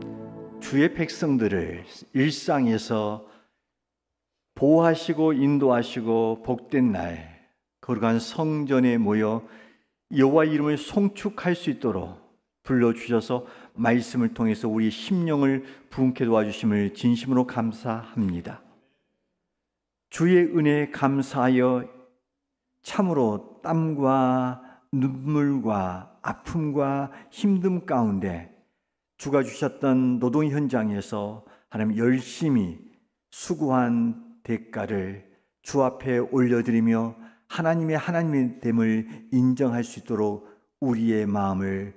D: 주의 백성들을 일상에서 보호하시고 인도하시고 복된 날 거룩한 성전에 모여 여호와 이름을 송축할 수 있도록 불러주셔서 말씀을 통해서 우리 심령을 부흥케 도와주심을 진심으로 감사합니다. 주의 은혜에 감사하여 참으로 땀과 눈물과 아픔과 힘듦 가운데 주가 주셨던 노동 현장에서 하나님 열심히 수고한 대가를 주 앞에 올려드리며 하나님의 하나님됨을 인정할 수 있도록 우리의 마음을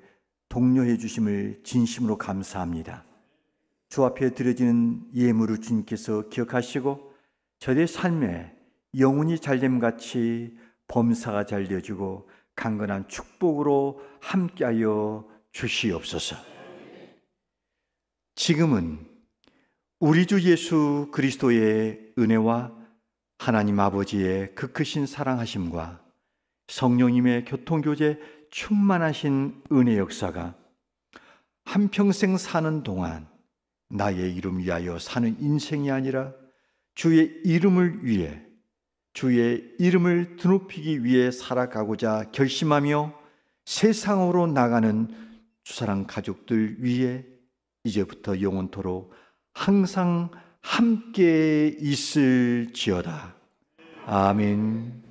D: 독려해 주심을 진심으로 감사합니다. 주 앞에 드려지는 예물을 주님께서 기억하시고 저의 삶에 영혼이 잘됨같이 범사가 잘 되어지고 강건한 축복으로 함께하여 주시옵소서. 지금은 우리 주 예수 그리스도의 은혜와 하나님 아버지의 그 크신 사랑하심과 성령님의 교통교제 충만하신 은혜 역사가 한평생 사는 동안 나의 이름 위하여 사는 인생이 아니라 주의 이름을 위해, 주의 이름을 드높이기 위해 살아가고자 결심하며 세상으로 나가는 주사랑 가족들 위해 이제부터 영원토록 항상 함께 있을지어다. 아멘.